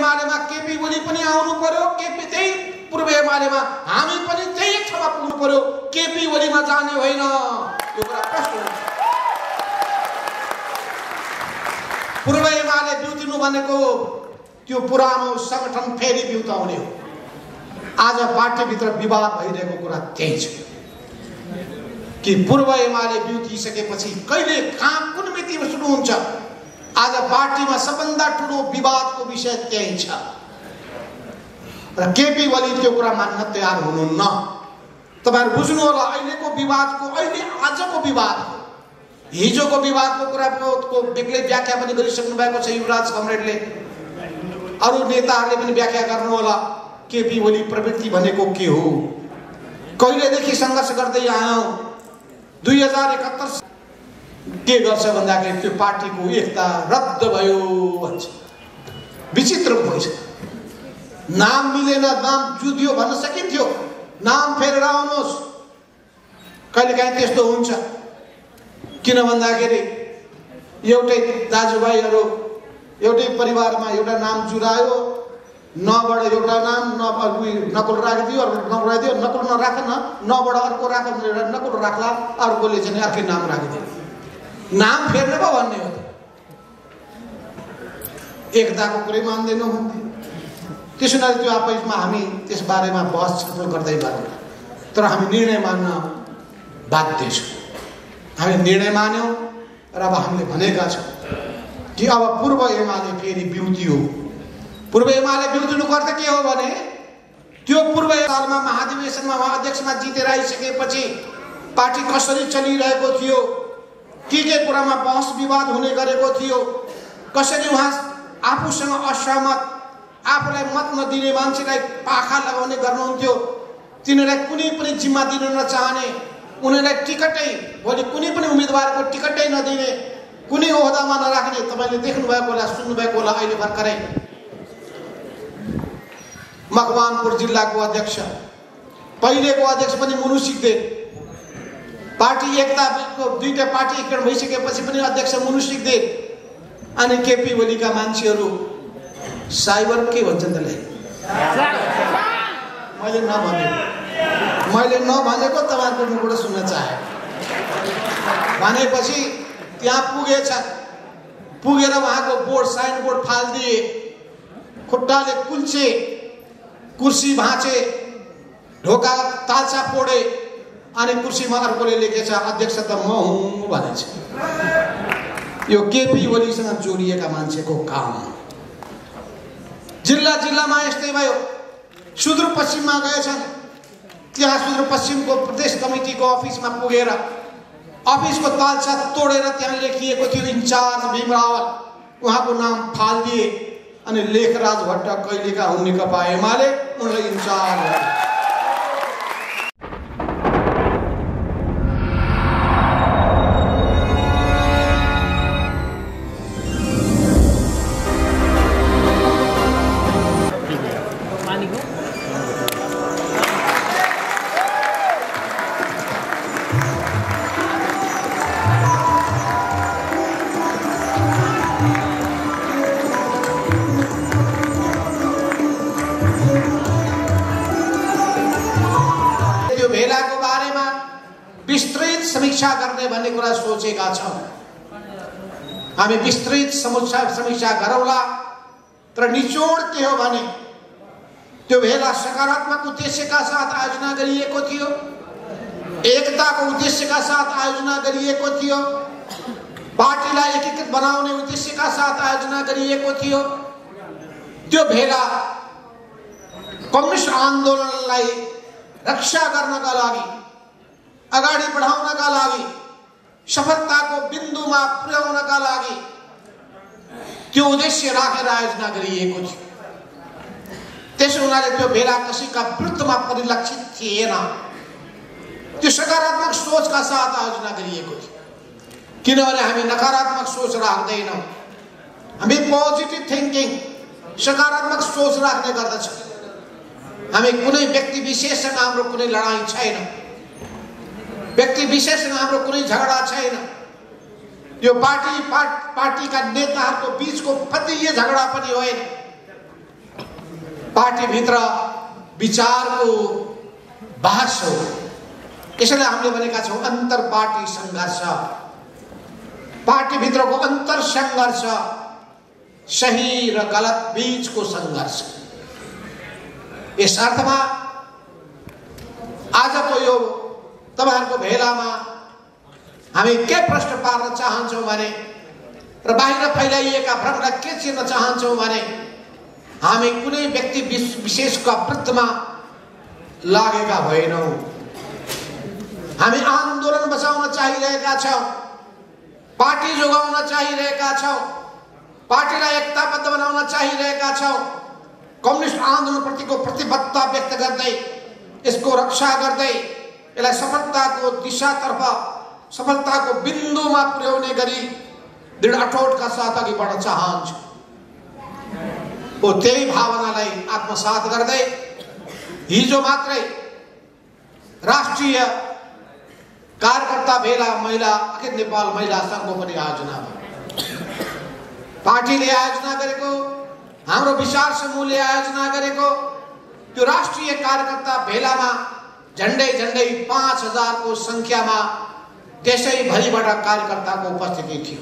एमालेमा केपी ओली पनि आउनु पर्यो, केपी त्यही पूर्व एमालेमा हामी पनि त्यही एक ठाउँमा पुग्नु पर्यो, केपी ओलीमा जाने होइन। यो कुरा प्रश्न हुन्छ। पूर्व एमाले बिउतिनु भनेको त्यो पुरानो संगठन फेरि बिउताउने हो। आज पार्टीभित्र विवाद भइरहेको कुरा त्यही छ कि पूर्व एमाले बिउतिसकेपछि कहिले कहाँ कुन मितिमा सुरु हुन्छ। आज पार्टीमा सबभन्दा ठुलो विवादको विषय त्यही छ र केपी ओली त्यो कुरा मान्न तयार हुनुहुन्न। तपाईहरु बुझ्नु होला, अहिलेको विवादको अहिले आजको विवाद हिजोको विवादको कुराको बेग्लै व्याख्या पनि गरिसक्नु भएको छ युवराज कमरेडले। अरू नेताहरूले पनि व्याख्या गर्नु होला केपी ओली प्रवृत्ति भनेको के हो। कहिलेदेखि सङ्घर्ष गर्दै आयौं, 2071 के गर्छ भन्दाखेरि त्यो पार्टीको एकता रद्द भयो भन्छ। विचित्र भइछ। नाम मिलेन, नाम जुदियो भन्न सकिन्थ्यो, नाम फेरेर आउनुहोस्। कहिलेकाहीँ त्यस्तो हुन्छ। किन भन्दाखेरि एउटै दाजुभाइहरू एउटै परिवारमा एउटा नाम जुरायो, नबाट एउटा नाम नकुल राखिदियो, अर्को नकुल राखिदियो, नकुल नराखन नबाट अर्को राख, नकुल राख्ला, अर्कोले चाहिँ अर्कै नाम राखिदियो। नाम फेर्ने पो भन्ने हो। एकताको कुरै मान्दैन भन्थे। त्यसो हुनाले त्यो आपसमा हामी त्यस बारेमा बहस छलफल गर्दै गर्छौँ, तर हामी निर्णय मान्न बाध्य छौँ। हामी निर्णय मान्यौँ र अब हामीले भनेका छौँ कि अब पूर्व एमाले फेरि बिउतियो। पूर्व एमाले बिउतिनुको अर्थ के हो भने त्यो पूर्व सालमा महाधिवेशनमा अध्यक्षमा जितेर आइसकेपछि पार्टी कसरी चलिरहेको थियो, के कुरामा बहस विवाद हुने गरेको थियो, कसरी उहाँ आफूसँग असहमत, आफूलाई मत नदिने मान्छेलाई पाखा लगाउने गर्नुहुन्थ्यो, तिनीहरूलाई कुनै पनि जिम्मा दिन नचाहने, उनीहरूलाई टिकटै भोलि कुनै पनि उम्मेदवारको टिकटै नदिने, कुनै ओहदामा नराख्ने। तपाईँले देख्नुभएको होला, सुन्नुभएको होला, अहिले भर्खरै मकवानपुर जिल्लाको अध्यक्ष, पहिलेको अध्यक्ष पनि मुनु सिग्देल, पार्टी एकताको दुईटा पार्टी एकीकरण भइसकेपछि पनि अध्यक्ष मुनु सिग्देल, अनि केपी ओलीका मान्छेहरू साइबर के भन्छन् त्यसलाई, मैले नभनेको तपाईँहरूको मुखबाट सुन्न चाहे भनेपछि त्यहाँ पुगेर उहाँको बोर्ड साइन बोर्ड फालिदिए, खुट्टाले कुल्चे, कुर्सी भाँचे, ढोका तालचा पोडे, अनि कुर्सीमा अर्कोले लेखेछ अध्यक्ष त म हुँ भनेछ। यो केपी ओलीसँग जोडिएका मान्छेको काम हो। जिल्ला जिल्लामा यस्तै भयो। सुदूरपश्चिममा गएछन्, त्यहाँ सुदूरपश्चिमको प्रदेश कमिटीको अफिसमा पुगेर अफिसको तालचा तोडेर त्यहाँ लेखिएको थियो इन्चार्ज भीम रावल, उहाँको नाम फालिदिए अनि लेखराज भट्ट कहिलेका हुन् नेकपा एमाले, उनलाई इन्चार्ज। समीक्षा गर्ने भन्ने कुरा सोचेका छौं। हामी विस्तृत समीक्षा गरौँला, तर निचोड के हो भने त्यो भेला सकारात्मक उद्देश्यका साथ आयोजना गरिएको थियो, एकताको उद्देश्यका साथ आयोजना गरिएको थियो, पार्टीलाई एकीकृत बनाउने उद्देश्यका साथ आयोजना गरिएको थियो। त्यो भेला कम्युनिस्ट आन्दोलनलाई रक्षा गर्नका लागि, अगाडि बढाउनका लागि, सफलताको बिन्दुमा पुर्याउनका लागि त्यो उद्देश्य राखेर आयोजना गरिएको थियो। त्यसो हुनाले त्यो भेला कसैका विरुद्धमा परिलक्षित थिएन, त्यो सकारात्मक सोचका साथ आयोजना गरिएको थियो। किनभने हामी नकारात्मक सोच राख्दैनौँ, हामी पोजिटिभ थिङ्किङ सकारात्मक सोच राख्ने गर्दछौँ। हामी कुनै व्यक्ति विशेषसँग हाम्रो कुनै लडाईँ छैन, व्यक्ति विशेषसँग हाम्रो कुनै झगडा छैन। यो पार्टीका नेताहरूको बीचको फतिये झगडा पनि होइन। पार्टीभित्र विचारको बहस हो। यसैले हामीले भनेका छौँ अन्तर पार्टी सङ्घर्ष, पार्टीभित्रको अन्तर सङ्घर्ष, सही र गलत बीचको सङ्घर्ष। यस अर्थमा आजको यो तपाईहरुको भेलामा हामी के प्रश्न पार्न चाहन्छौँ भने र बाहिर फैलाइएका भ्रमलाई के चिन्न चाहन्छौँ भने हामी कुनै व्यक्ति विशेषका वृत्तमा लागेका होइनौँ। हामी आन्दोलन बचाउन चाहिरहेका छौँ, पार्टी जोगाउन चाहिरहेका छौँ, पार्टीलाई एकताबद्ध बनाउन चाहिरहेका छौँ। कम्युनिस्ट आन्दोलनप्रतिको प्रतिबद्धता व्यक्त गर्दै यसको रक्षा गर्दै यसलाई सफलताको दिशातर्फ, सफलताको बिन्दुमा पुर्याउने गरी दृढ अठोटका साथ अघि बढ्न चाहन्छु। त्यही भावनालाई आत्मसात गर्दै हिजो मात्रै राष्ट्रिय कार्यकर्ता भेला महिला अखिल नेपाल महिला संघको पनि आयोजना भयो। पार्टीले आयोजना गरेको, हाम्रो विचार समूहले आयोजना गरेको त्यो राष्ट्रिय कार्यकर्ता भेलामा झन्डै 5000 को संख्यामा देशैभरिबाट कार्यकर्ताको उपस्थिति थियो।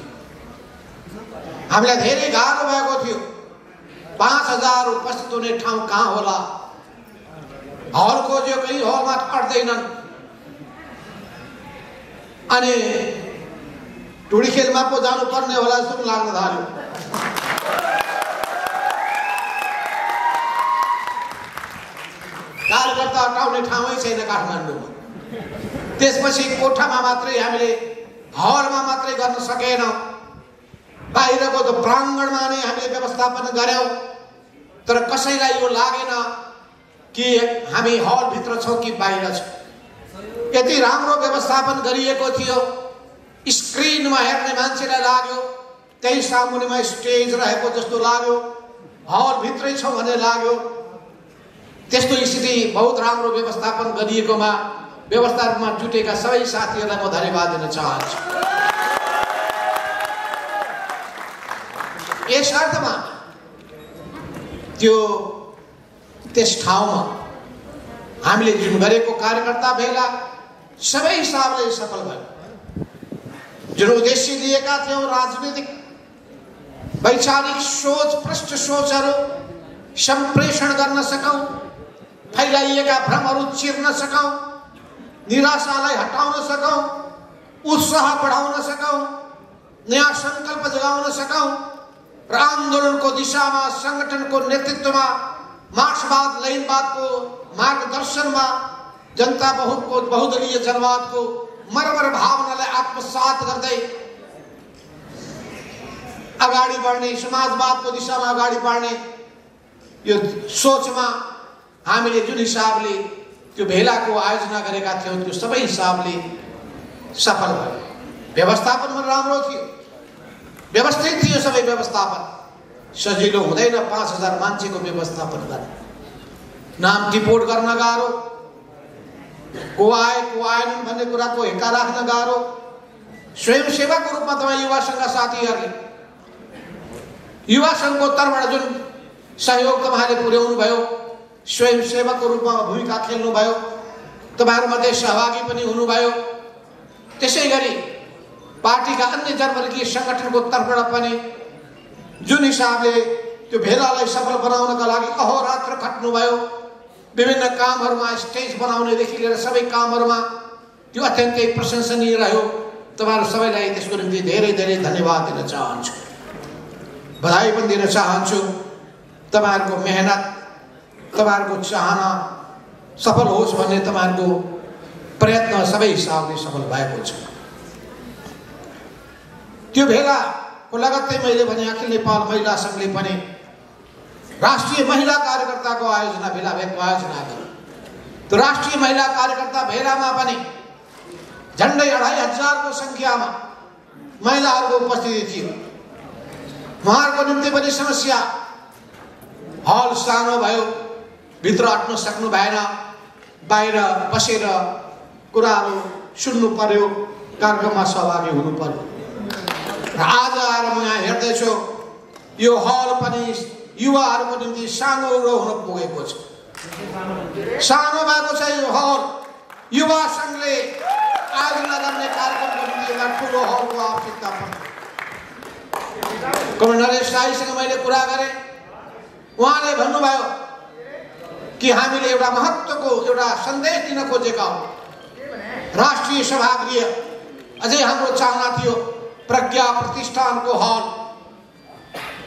हामीलाई धेरै गाह्रो भएको थियो, 5000 उपस्थित हुने ठाउँ कहाँ होला, हल खोज्यो कहीँ हलमा अट्दैनन्। अनि टुडी खेलमा पो जानुपर्ने होला जस्तो लाग्न थाल्यो। कार्यकर्ता हटाउने ठाउँै छैन काठमाडौँमा। त्यसपछि कोठामा मात्रै हामीले हलमा मात्रै गर्न सकेनौँ, बाहिरको त प्राङ्गणमा नै हामीले व्यवस्थापन गर्यौँ। तर कसैलाई यो लागेन कि हामी हलभित्र छौँ कि बाहिर छौँ। यति राम्रो व्यवस्थापन गरिएको थियो, स्क्रिनमा हेर्ने मान्छेलाई लाग्यो त्यही सामुन्नेमा स्टेज रहेको जस्तो लाग्यो, हलभित्रै छौँ भन्ने लाग्यो। त्यस्तो स्थिति बहुत राम्रो व्यवस्थापन गरिएकोमा व्यवस्थापनमा जुटेका सबै साथीहरूलाई म धन्यवाद दिन चाहन्छु। यस अर्थमा त्यस ठाउँमा हामीले जुन गरेको कार्यकर्ता भेला सबै हिसाबले सफल भयो। जुन उद्देश्य लिएका थियौँ, राजनीतिक वैचारिक सोच, पृष्ठ सोचहरू सम्प्रेषण गर्न सकौँ, फैलाइएका भ्रमहरू चिर्न सकौँ, निराशालाई हटाउन सकौँ, उत्साह बढाउन सकौँ, नयाँ सङ्कल्प जगाउन सकौँ र आन्दोलनको दिशामा, सङ्गठनको नेतृत्वमा, मार्क्सवाद लैनवादको मार्गदर्शनमा जनता बहुदलीय जनवादको मर्मर भावनालाई आत्मसात गर्दै अगाडि बढ्ने, समाजवादको दिशामा अगाडि बढ्ने यो सोचमा हामीले जुन हिसाबले त्यो भेलाको आयोजना गरेका थियौँ त्यो सबै हिसाबले सफल भयो। व्यवस्थापन पनि राम्रो थियो, व्यवस्थित थियो सबै व्यवस्थापन। सजिलो हुँदैन 5000 मान्छेको व्यवस्थापन गर्ने, नाम टिपोट गर्न गाह्रो, को आएनन् भन्ने कुराको हेक्का राख्न गाह्रो। स्वयंसेवाको रूपमा तपाईँ युवा सङ्घ साथीहरूले युवा सङ्घको तर्फबाट जुन सहयोग तपाईँहरूले पुर्याउनु भयो, स्वयंसेवकको रूपमा भूमिका खेल्नुभयो, तपाईँहरूमध्ये सहभागी पनि हुनुभयो। त्यसै गरी पार्टीका अन्य जनवर्गीय सङ्गठनको तर्फबाट पनि जुन हिसाबले त्यो भेलालाई सफल बनाउनका लागि अहोरात्र खट्नुभयो, विभिन्न कामहरूमा स्टेज बनाउनेदेखि लिएर सबै कामहरूमा त्यो अत्यन्तै प्रशंसनीय रह्यो। तपाईँहरू सबैलाई त्यसको निम्ति धेरै धेरै धन्यवाद दिन चाहन्छु, बधाई पनि दिन चाहन्छु। तपाईँहरूको मेहनत, तपाईँहरूको चाहना सफल होस् भन्ने तपाईँहरूको प्रयत्न सबै हिसाबले सफल भएको छ। त्यो भेलाको लगत्तै मैले भने अखिल नेपाल महिला सङ्घले पनि राष्ट्रिय महिला कार्यकर्ताको आयोजना भेलाको आयोजना गर्यो। त्यो राष्ट्रिय महिला कार्यकर्ता भेलामा पनि झन्डै 2500 को सङ्ख्यामा महिलाहरूको उपस्थिति थियो। उहाँहरूको निम्ति पनि समस्या, हल सानो भयो, भित्र अट्न सक्नु भएन, बाहिर बसेर कुराहरू सुन्नु पर्यो, कार्यक्रममा सहभागी हुनु पर्यो। र आज आएर म यहाँ हेर्दैछु यो हल पनि युवाहरूको निम्ति सानो हुन पुगेको छ। सानो भएको छ यो हल। युवा संघले आयोजना गर्ने कार्यक्रमको निम्ति एउटा ठुलो हलको आवश्यकता पर्छ। कमरेड नरेश राईसँग मैले कुरा गरेँ। उहाँले भन्नुभयो कि हामीले एउटा महत्त्वको एउटा सन्देश दिन खोजेका हौँ। राष्ट्रिय सभागृह अझै हाम्रो चाहना थियो प्रज्ञा प्रतिष्ठानको हल,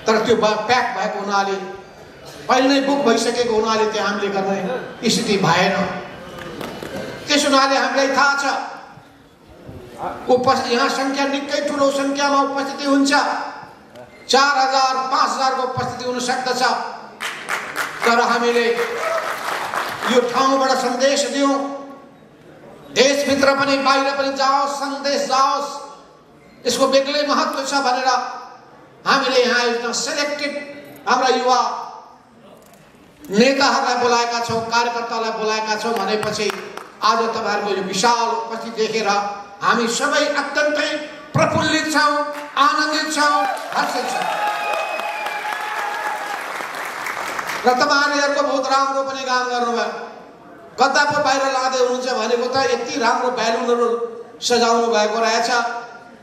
तर त्यो प्याक भएको हुनाले पहिले नै बुक भइसकेको हुनाले त्यहाँ हामीले गर्ने स्थिति भएन। त्यस हुनाले हामीलाई थाहा छ यहाँ संख्या निकै ठुलो संख्यामा उपस्थिति हुन्छ। 4000 5000 को उपस्थिति हुन सक्दछ। तर हामीले यो ठाउँबाट सन्देश दियौँ, देशभित्र पनि बाहिर पनि जाओस्, सन्देश जाओस्, यसको बेग्लै महत्त्व छ भनेर हामीले यहाँ एउटा सेलेक्टेड हाम्रा युवा नेताहरूलाई बोलाएका छौँ, कार्यकर्तालाई बोलाएका छौँ भनेपछि आज तपाईँहरूको यो विशाल उपस्थिति देखेर हामी सबै अत्यन्तै प्रफुल्लित छौँ, आनन्दित छौँ, हर्षित छौँ। र तपाईँहरूले बहुत राम्रो पनि काम गर्नुभयो। कता पो बाहिर लाँदै हुनुहुन्छ भनेको त यति राम्रो ब्यालुनहरू सजाउनु भएको रहेछ।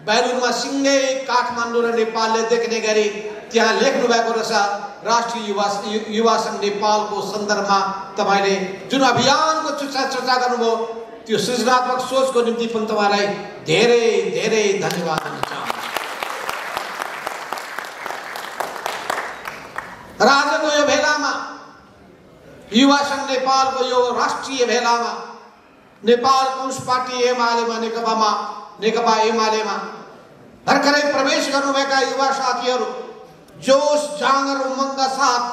ब्यालुनमा सिङ्गै काठमाडौँ र नेपालले देख्ने गरी त्यहाँ लेख्नु भएको रहेछ राष्ट्रिय युवा सङ्घ नेपालको सन्दर्भमा तपाईँले जुन अभियानको चर्चा गर्नुभयो त्यो सृजनात्मक सोचको निम्ति पनि तपाईँलाई धेरै धेरै धन्यवाद दिन चाहन्छु। र आजको यो भेलामा युवा सङ्घ नेपालको यो राष्ट्रिय भेलामा नेपाल कम्युनिस्ट पार्टी एमालेमा नेकपा एमालेमा भर्खरै प्रवेश गर्नुभएका युवा साथीहरू, जोश जाँगर उमङ्ग साथ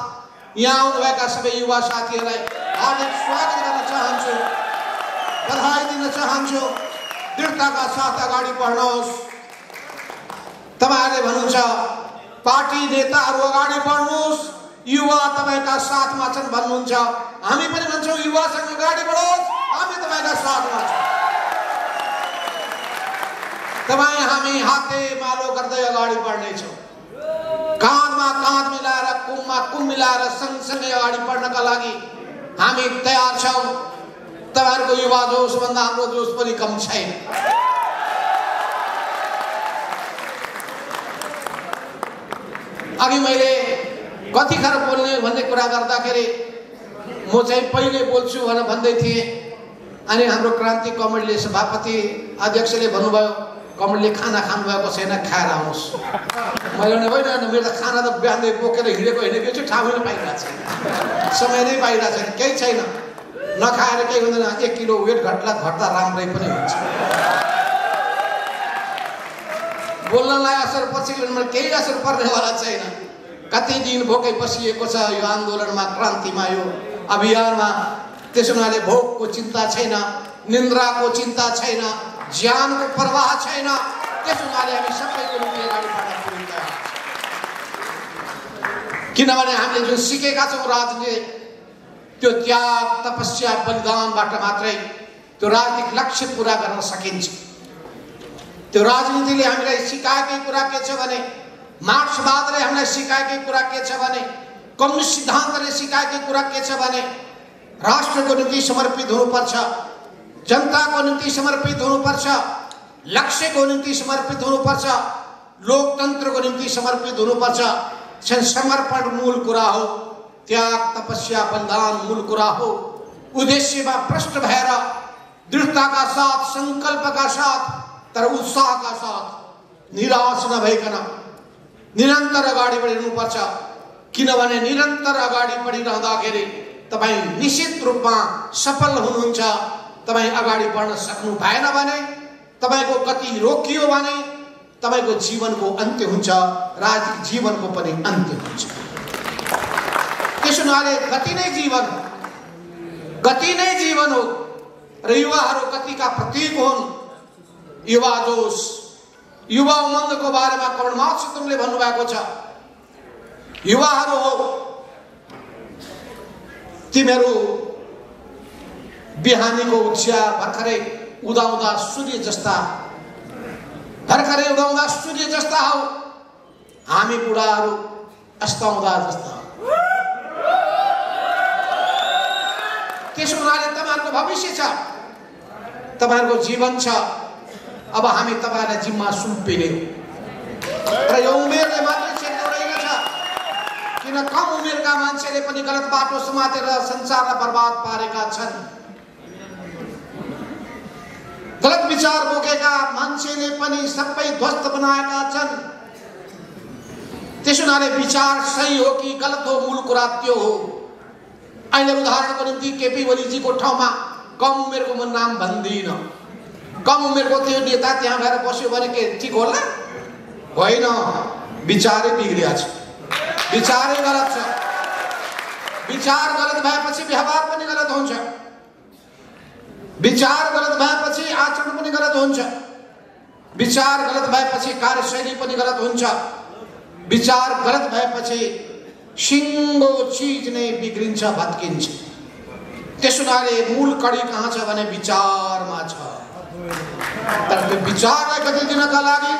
यहाँ आउनुभएका सबै युवा साथीहरूलाई हार्दिक स्वागत गर्न चाहन्छु, बधाई दिन चाहन्छु। दृढताका साथ अगाडि बढ्नुहोस्। तपाईँहरूले भन्नुहुन्छ पार्टी नेताहरू अगाडि बढ्नुहोस्, युवा तपाईँका साथमा छन् भन्नुहुन्छ। हामी पनि भन्छौँ युवासँग अगाडि बढोस्, हामी तपाईँका साथमा छौँ। तपाईँ हामी हाते मालो गर्दै अगाडि बढ्नेछौँ। काँधमा काँध मिलाएर, कुममा कुम मिलाएर सँगसँगै अगाडि बढ्नका लागि हामी तयार छौँ। तपाईँहरूको युवा जोसभन्दा हाम्रो जोस पनि कम छैन। अघि मैले कतिखेर बोल्ने भन्ने कुरा गर्दाखेरि म चाहिँ पहिले बोल्छु भनेर भन्दै थिएँ। अनि हाम्रो क्रान्ति कमरेडले सभापति अध्यक्षले भन्नुभयो कमरेडले खाना खानुभएको छैन, खाएर आउनुहोस्। मैले भने होइन, मेरो त खाना त बिहानै बोकेर हिँडेको हिँडेको छु, ठाउँ नै पाइरहेको छैन, समय नै पाइरहेको छैन, केही छैन। नखाएर केही हुँदैन। 1 किलो वेट घट्दा राम्रै पनि हुन्छ। बोल्नलाई असर पछि केही असर पर्नेवाला छैन। कति दिन भोकै बसिएको छ यो आन्दोलनमा, क्रान्तिमा, यो अभियानमा। त्यसो हुनाले भोकको चिन्ता छैन, निन्द्राको चिन्ता छैन, ज्यानको प्रवाह छैन। त्यसो हुनाले हामी सबैको निम्ति अगाडि बढ्न पुगिन्छ। किनभने हामीले जुन सिकेका छौँ राजनीति, त्यो त्याग, तपस्या, बलिदानबाट मात्रै त्यो राजनीतिक लक्ष्य पुरा गर्न सकिन्छ। त्यो राजनीतिले हामीलाई सिकाएकै कुरा के छ भने, मार्क्सवादले हामीलाई सिकाएकै कुरा के छ भने, कम्युनिस्ट सिद्धान्तले सिकाएकै कुरा के छ भने राष्ट्रको निम्ति समर्पित हुनुपर्छ, जनताको निम्ति समर्पित हुनुपर्छ, लक्ष्यको निम्ति समर्पित हुनुपर्छ, लोकतन्त्रको निम्ति समर्पित हुनुपर्छ। समर्पण मूल कुरा हो, त्याग, तपस्या, बलिदान मूल कुरा हो। उद्देश्यमा भ्रष्ट भएर दृढताका साथ, संकल्पका साथ, तर उत्साहका साथ, निराश नभइकन निरन्तर अगाडि बढिनुपर्छ। किनभने निरन्तर अगाडि बढिरहँदाखेरि तपाईँ निश्चित रूपमा सफल हुनुहुन्छ। तपाईँ अगाडि बढ्न सक्नु भएन भने, तपाईँको गति रोकियो भने तपाईँको जीवनको अन्त्य हुन्छ, राजनीतिक जीवनको पनि अन्त्य हुन्छ। त्यसो हुनाले गति नै जीवन हो र युवाहरू गतिका प्रतीक हुन्। युवा जोश, युवा उमङ्गको बारेमा कमरेड माओ सेतुङले भन्नुभएको छ, युवाहरू हो तिमीहरू बिहानीको उज्यालो भर्खरै उदाउँदा सूर्य जस्ता हौ, हामी बुढाहरू अस्ताउँदा जस्ता। त्यसो हुनाले तपाईहरुको भविष्य छ, तपाईहरुको जीवन छ। अब हामी तपाईहरुलाई जिम्मा सुम्पिने र यो उमेरले मात्रै चेक्नु रहेछ, किन कम उमेरका मान्छेले पनि गलत बाटो समातेर संसारलाई बर्बाद पारेका छन्। गलत विचार बोकेका मान्छेले पनि सबै ध्वस्त बनाएका छन्। त्यसो हुनाले विचार सही हो कि गलत हो, मूल कुरा त्यो हो। अहिले उदाहरणको निम्ति केपी ओलीजीको ठाउँमा कम उमेरको म नाम भन्दिन, कम उमेरको त्यो नेता त्यहाँ गएर बस्यो भने के ठिक होला? होइन, विचारै बिग्रिया छ, विचारै गलत छ। विचार गलत भएपछि व्यवहार पनि गलत हुन्छ, विचार गलत भएपछि आचरण पनि गलत हुन्छ, विचार गलत भएपछि कार्यशैली पनि गलत हुन्छ, विचार गलत भएपछि सिंगो चीज नै बिग्रिन्छ, भत्किन्छ। त्यसो हुनाले मूल कडी कहाँ छ भने विचारमा छ। तर त्यो विचारलाई गति दिनका लागि,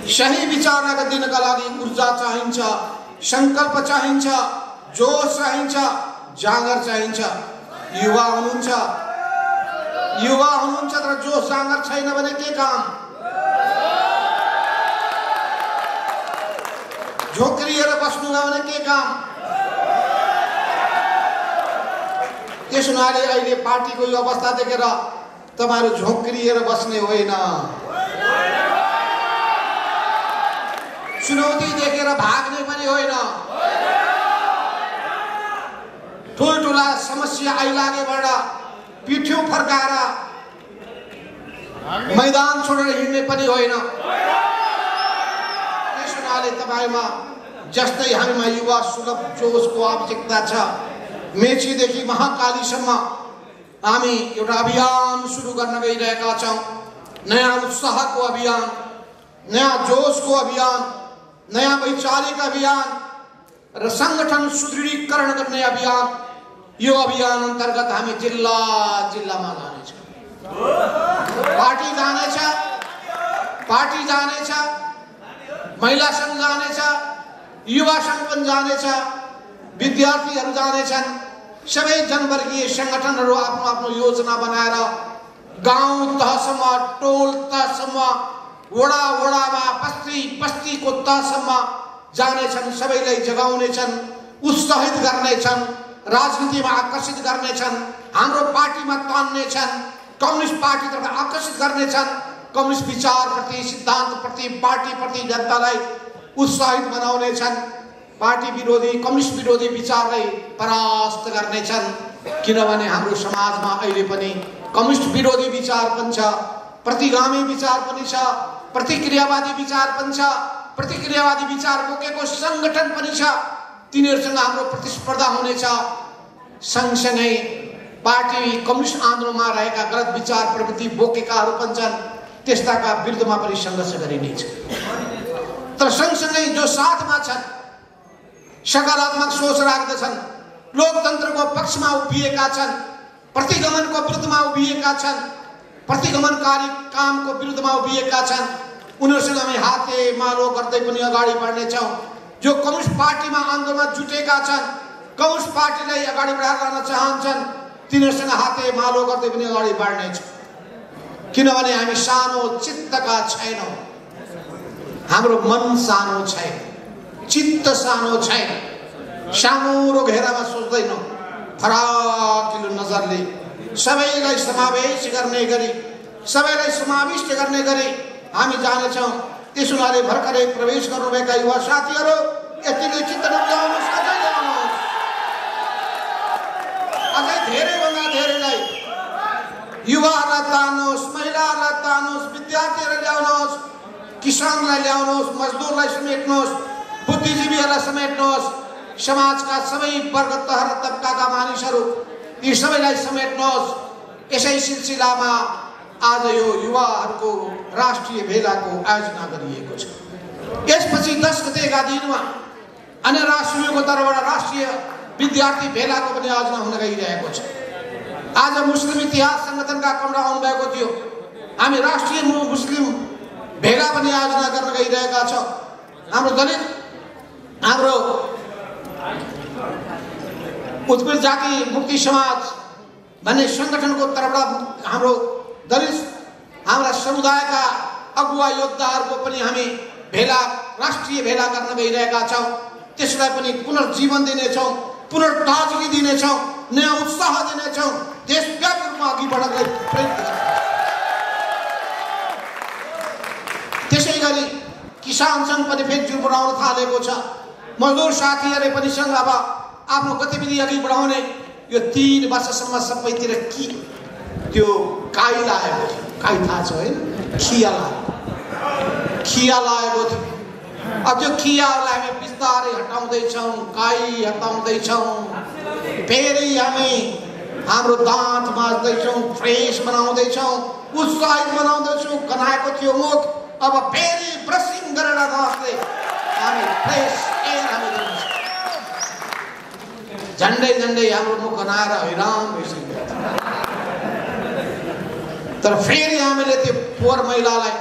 सही विचारलाई गति दिनका लागि ऊर्जा चाहिन्छ, संकल्प चाहिन्छ, जोश चाहिन्छ, जाँगर चाहिन्छ। युवा हुनुहुन्छ तर जोश जाँगर छैन भने के काम? झोक्रिएर बस्नु भने के काम? त्यसो हुनाले अहिले पार्टीको यो अवस्था देखेर तपाईहरु झोक्रिएर बस्ने होइन, चुनौती देखेर भाग्ने पनि होइन। ठुल्ठुला समस्या आइलागेबाट पिठ्यौ फर्काएर मैदान छोडेर हिँड्ने पनि होइन। त्यसो हुनाले तपाईमा जस्तै हामीमा युवा सुलभ जोशको आवश्यकता छ, मेचीदेखि महाकालीसम्म हामी एउटा अभियान सुरु गर्न गइरहेका छौं। नयाँ उत्साहको अभियान, नयाँ जोशको अभियान, नयाँ वैचारिक अभियान र संगठन सुदृढीकरण गर्ने अभियान। यो अभियान अन्तर्गत हामी जिल्ला जिल्लामा जानेछौँ, पार्टी जानेछ, महिला संघ जानेछ, युवा संघ पनि जानेछ, विद्यार्थीहरू जानेछन्। सबै जनवर्गीय संगठनहरू आफ्नो आफ्नो योजना बनाएर गाउँ तहसम्म, टोल तहसम्म, वडा वडामा, बस्ती बस्तीको तहसम्म जानेछन्। सबैलाई जगाउनेछन्, उत्साहित गर्नेछन्, राजनीतिमा आकर्षित गर्नेछन्, हाम्रो पार्टीमा तान्नेछन्, कम्युनिस्ट पार्टीतर्फ आकर्षित गर्नेछन्, कम्युनिस्ट विचारप्रति, सिद्धान्तप्रति, पार्टीप्रति जनतालाई उत्साहित बनाउनेछन्, पार्टी विरोधी, कम्युनिस्ट विरोधी विचारलाई परास्त गर्नेछन्। किनभने हाम्रो समाजमा अहिले पनि कम्युनिस्ट विरोधी विचार पनि छ, प्रतिगामी विचार पनि छ, प्रतिक्रियावादी विचार पनि छ, प्रतिक्रियावादी विचार बोकेको संगठन पनि छ। तिनीहरूसँग हाम्रो प्रतिस्पर्धा हुनेछ। सँगसँगै पार्टी कम्युनिस्ट आन्दोलनमा रहेका गलत विचार प्रवृत्ति बोकेकाहरू पनि छन्, त्यस्ताका विरुद्धमा पनि सङ्घर्ष गरिनेछ। तर सँगसँगै जो साथमा छन्, सकारात्मक सोच राख्दछन्, लोकतन्त्रको पक्षमा उभिएका छन्, प्रतिगमनको विरुद्धमा उभिएका छन्, प्रतिगमनकारी कामको विरुद्धमा उभिएका छन्, उनीहरूसँग हामी हाते मालो गर्दै पनि अगाडि बढ्नेछौँ। जो कम्युनिस्ट पार्टीमा आन्दोलनमा जुटेका छन्, कम्युनिस्ट पार्टीलाई अगाडि बढाएर लान चाहन्छन्, तिनीहरूसँग हाते मालो गर्दै पनि अगाडि बढ्नेछौँ। किनभने हामी सानो चित्तका छैनौँ, हाम्रो मन सानो छैन, चित्त सानो छैन, सानो घेरामा सोच्दैनौँ, फराकिलो नजरले सबैलाई समावेश गर्ने गरी, सबैलाई समाविष्ट गर्ने गरी हामी जानेछौँ। त्यसो हुनाले भर्खरै प्रवेश गर्नुभएका युवा साथीहरू यतिले चित्त नबुझाउनुहोस्, अझै ल्याउनुहोस्, अझै धेरैभन्दा धेरैलाई युवाहरूलाई तान्नुहोस्, महिलाहरूलाई तान्नुहोस्, विद्यार्थीहरूलाई ल्याउनुहोस्, किसानलाई ल्याउनुहोस्, मजदुरलाई समेट्नुहोस्, बुद्धिजीवीहरूलाई समेट्नुहोस्, समाजका सबै वर्ग तह र तबकाका मानिसहरू यी सबैलाई समेट्नुहोस्। यसै सिलसिलामा आज यो युवाहरूको राष्ट्रिय भेलाको आयोजना गरिएको छ। यसपछि 10 गतेका दिनमा अन्य राष्ट्रियको तर्फबाट राष्ट्रिय विद्यार्थी भेलाको पनि आयोजना हुन गइरहेको छ। आज मुस्लिम इतिहास संगठनका कमरा आउनुभएको थियो, हामी राष्ट्रिय मुस्लिम भेला पनि आयोजना गर्न गइरहेका छौँ। हाम्रो दलित, हाम्रो उत्कृष्ट जाति मुक्ति समाज भन्ने संगठनको तर्फबाट हाम्रो दलित हाम्रा समुदायका अगुवा योद्धाहरूको पनि हामी भेला राष्ट्रिय भेला गर्न गइरहेका छौँ। त्यसलाई पनि पुनर्जीवन दिनेछौँ, पुनर्ताजगी दिनेछौँ, नयाँ उत्साह दिनेछौँ, देशव्यापी रूपमा अघि बढ्नलाई प्रेरित गर्छौँ। त्यसै गरी किसान सङ्घ पनि फेरि जुट बनाउन थालेको छ। मजदुर साथीहरूले पनि सङ्घ अब आफ्नो गतिविधि अघि बढाउने यो 3 वर्षसम्म सबैतिर त्यो काई लागेको थियो। काई थाहा छ होइन? खिया लागेको थियो। अब त्यो खियालाई हामी बिस्तारै हटाउँदैछौँ, काई हटाउँदैछौँ। फेरि हामी हाम्रो दाँत माझ्दैछौँ, फ्रेस बनाउँदैछौँ, उत्साहित बनाउँदैछौँ। गनाएको थियो मुख, अब फेरि ब्रसिङ गरेर दाँतले हामी फ्रेस एयर हामी दिन्छौँ। झन्डै झन्डै हाम्रो मुख गनाएर हैरान भइसक्यो। तर फेरि हामीले त्यो फोहोर मैलालाई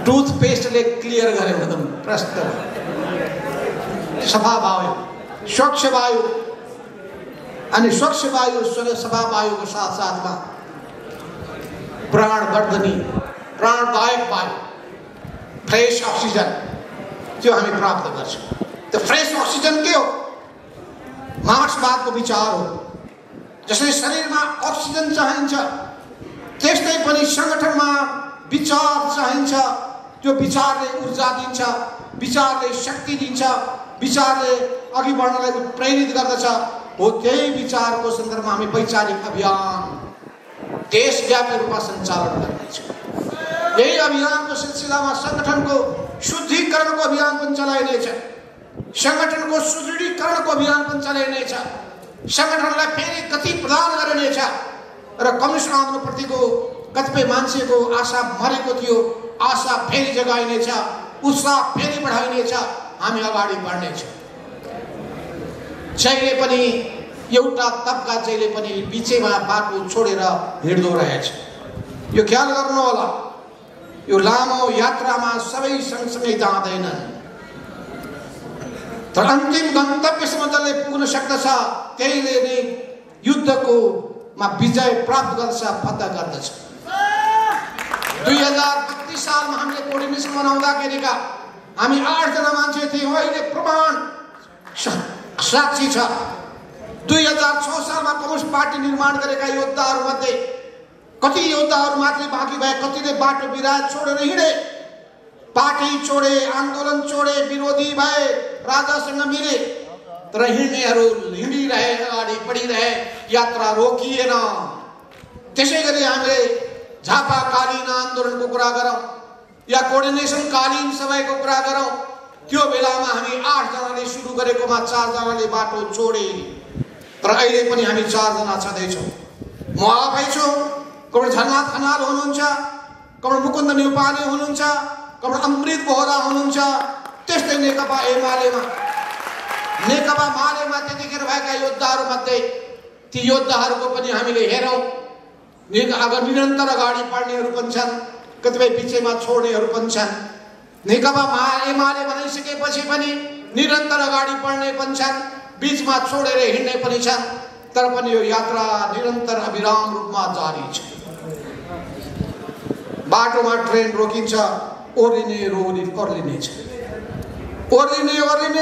टुथपेस्टले क्लियर गर्यो एकदम प्रष्ट सफा भयो, स्वच्छ वायु। अनि स्वच्छ वायु सफा वायुको साथसाथमा प्राणवर्धनी प्राणदायक वायु फ्रेस अक्सिजन त्यो हामी प्राप्त गर्छौँ। त्यो फ्रेस अक्सिजन के हो? मार्क्सवादको विचार हो। जसरी शरीरमा अक्सिजन चाहिन्छ त्यस्तै पनि सङ्गठनमा विचार चाहिन्छ। त्यो विचारले ऊर्जा दिन्छ, विचारले शक्ति दिन्छ, विचारले अघि बढ्नलाई प्रेरित गर्दछ। हो त्यही विचारको सन्दर्भमा हामी वैचारिक अभियान देशव्यापी रूपमा सञ्चालन गर्नेछौँ। यही अभियानको सिलसिलामा सङ्गठनको शुद्धिकरणको अभियान पनि चलाइनेछ, सङ्गठनको सुदृढीकरणको अभियान पनि चलाइनेछ, सङ्गठनलाई फेरि गति प्रदान गरिनेछ र कम्युनिस्ट आन्दोलनप्रतिको कतिपय मान्छेको आशा मरेको थियो, आशा फेरि जगाइनेछ, उत्साह फेरि बढाइनेछ, हामी अगाडि बढ्नेछौँ। जहिले पनि एउटा तबका जहिले पनि बिचैमा बाटो छोडेर हिँड्दो रहेछ। यो ख्याल गर्नु होला, यो लामो यात्रामा सबै सँगसँगै जाँदैनन्, तर अन्तिम गन्तव्यसम्म जसले पुग्न सक्दछ त्यहीले नै युद्धको विजय प्राप्त गर्दछ, फतह गर्दछ। 2032 सालमा हामीले कोर्डिनेसन बनाउँदाखेरिका हामी 8 जना मान्छे थियौँ। अहिले प्रमाण साक्षी छ। 2006 सालमा कम्युनिस्ट पार्टी निर्माण गरेका योद्धाहरूमध्ये कति योद्धाहरू मात्रै बाँकी भए, कतिले बाटो बिराज छोडेर हिँडे, पार्टी छोडे, आन्दोलन छोडे, विरोधी भए, राजासँग मिले। तर हिँड्नेहरू हिँडिरहे, अगाडि बढिरहे, यात्रा रोकिएन। त्यसै गरी हामीले झापाकालीन आन्दोलनको कुरा गरौँ या कोर्डिनेसन कालीन सभाको कुरा गरौँ, त्यो बेलामा हामी 8 जनाले सुरु गरेकोमा 4 जनाले बाटो छोडे। तर अहिले पनि हामी 4 जना छँदैछौँ। म आफै छु, कमल झलनाथ खनाल हुनुहुन्छ, कमल मुकुन्द नेपाली हुनुहुन्छ, कमल अमृत बोहरा हुनुहुन्छ। त्यस्तै नेकपा मालेमा त्यतिखेर भएका योद्धाहरूमध्ये ती योद्धाहरूको पनि हामीले हेरौँ। अगर निरन्तर अगाडि बढ्नेहरू पनि छन्, कतिपय बिचैमा छोड्नेहरू पनि छन्। नेकपा एमाले बनाइसकेपछि पनि निरन्तर अगाडि बढ्ने पनि छन्, बिचमा छोडेर हिँड्ने पनि छन्। तर पनि यो यात्रा निरन्तर अविराम रूपमा जारी छ। बाटोमा ट्रेन रोकिन्छ, ओर्लिने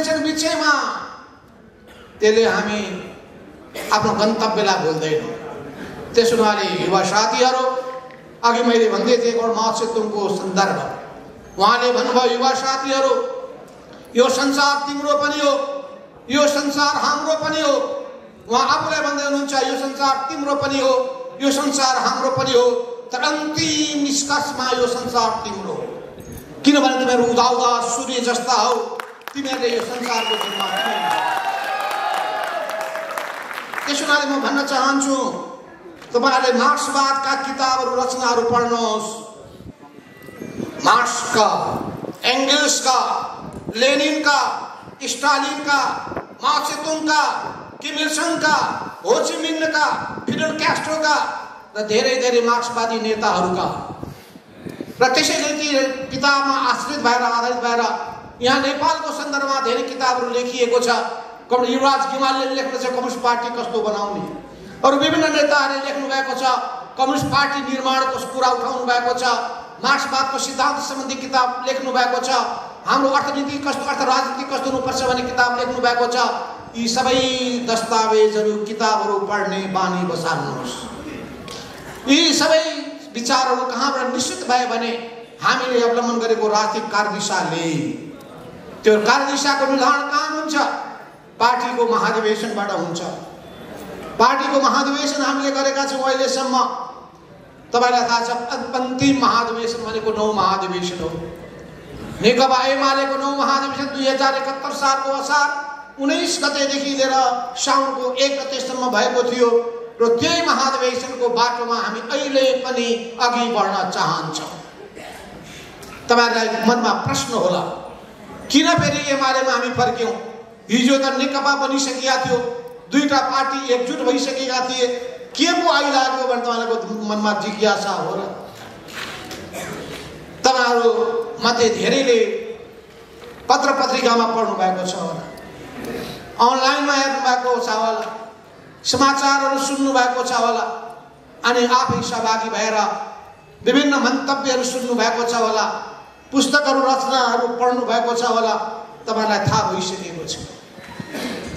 छ बिचैमा। त्यसले हामी आफ्नो गन्तव्यलाई भुल्दैनौँ। त्यसो हुनाले युवा साथीहरू, अघि मैले भन्दै थिएँ माओ सेतुङको सन्दर्भ, उहाँले भन्नुभयो युवा साथीहरू, यो संसार तिम्रो पनि हो, यो संसार हाम्रो पनि हो। उहाँ आफूलाई भन्दै हुनुहुन्छ यो संसार तिम्रो पनि हो, यो संसार हाम्रो पनि हो, तर अन्तिम निष्कर्षमा यो संसार तिम्रो हो। किनभने तिमीहरू उदाउदा सूर्य जस्ता हौ, तिमीहरूले यो संसारको निर्माण गर्छौ। त्यसो हुनाले म भन्न चाहन्छु, तपाईहरुले मार्क्सवादका किताबहरू रचनाहरू पढ्नुहोस्। मार्क्सका, एंगल्सका, लेनिनका, स्टालिनका, माओ सेतुङका, किम इल सङका, हो ची मिन्हका, फिडेल क्यास्ट्रोका र धेरै धेरै मार्क्सवादी नेताहरूका र त्यसैले ती किताबमा आश्रित भएर आधारित भएर यहाँ नेपालको सन्दर्भमा धेरै किताबहरू लेखिएको छ। कमरेड युवराज गिवालले लेख्नु छ कम्युनिस्ट पार्टी कस्तो बनाउने, अरू विभिन्न नेताहरूले लेख्नु भएको छ कम्युनिस्ट पार्टी निर्माणको कुरा उठाउनु भएको छ, मार्क्सवादको सिद्धान्त सम्बन्धी किताब लेख्नु भएको छ, हाम्रो अर्थनीति कस्तो अर्थ राजनीति कस्तो हुनुपर्छ भन्ने किताब लेख्नु भएको छ। यी सबै दस्तावेजहरू किताबहरू पढ्ने बानी बसाल्नुहोस्। यी सबै विचारहरू कहाँबाट निश्चित भयो भने हामीले अवलम्बन गरेको राजनीतिक कार्यदिशाले, त्यो कार्यदिशाको निर्धारण कहाँ हुन्छ? पार्टीको महाधिवेशनबाट हुन्छ। पार्टीको महाधिवेशन हामीले गरेका छौँ अहिलेसम्म। तपाईलाई थाहा छ अन्तिम महाधिवेशन भनेको 9 महाधिवेशन हो। नेकपा एमालेको 9 महाधिवेशन 2071 सालको असार 19 गतेदेखि लिएर साउनको 1 गतेसम्म भएको थियो र त्यही महाधिवेशनको बाटोमा हामी अहिले पनि अघि बढ्न चाहन्छौँ। तपाईहरुलाई मनमा प्रश्न होला किन फेरि एमालेमा हामी फर्क्यौं? हिजो त नेकपा बनिसकेका थियो, दुईटा पार्टी एकजुट भइसकेका थिए, के पो आइलाग्यो भने तपाईहरुको मनमा जिज्ञासा हो र? तपाईहरु मध्ये धेरैले पत्र पत्रिकामा पढ्नु भएको छ होला, अनलाइनमा हेर्नु भएको छ होला, समाचारहरू सुन्नु भएको छ होला, अनि आफै सहभागी भएर विभिन्न मन्तव्यहरू सुन्नु भएको छ होला, पुस्तकहरू रचनाहरू पढ्नु भएको छ होला। तपाईलाई थाहा भइसकेको छ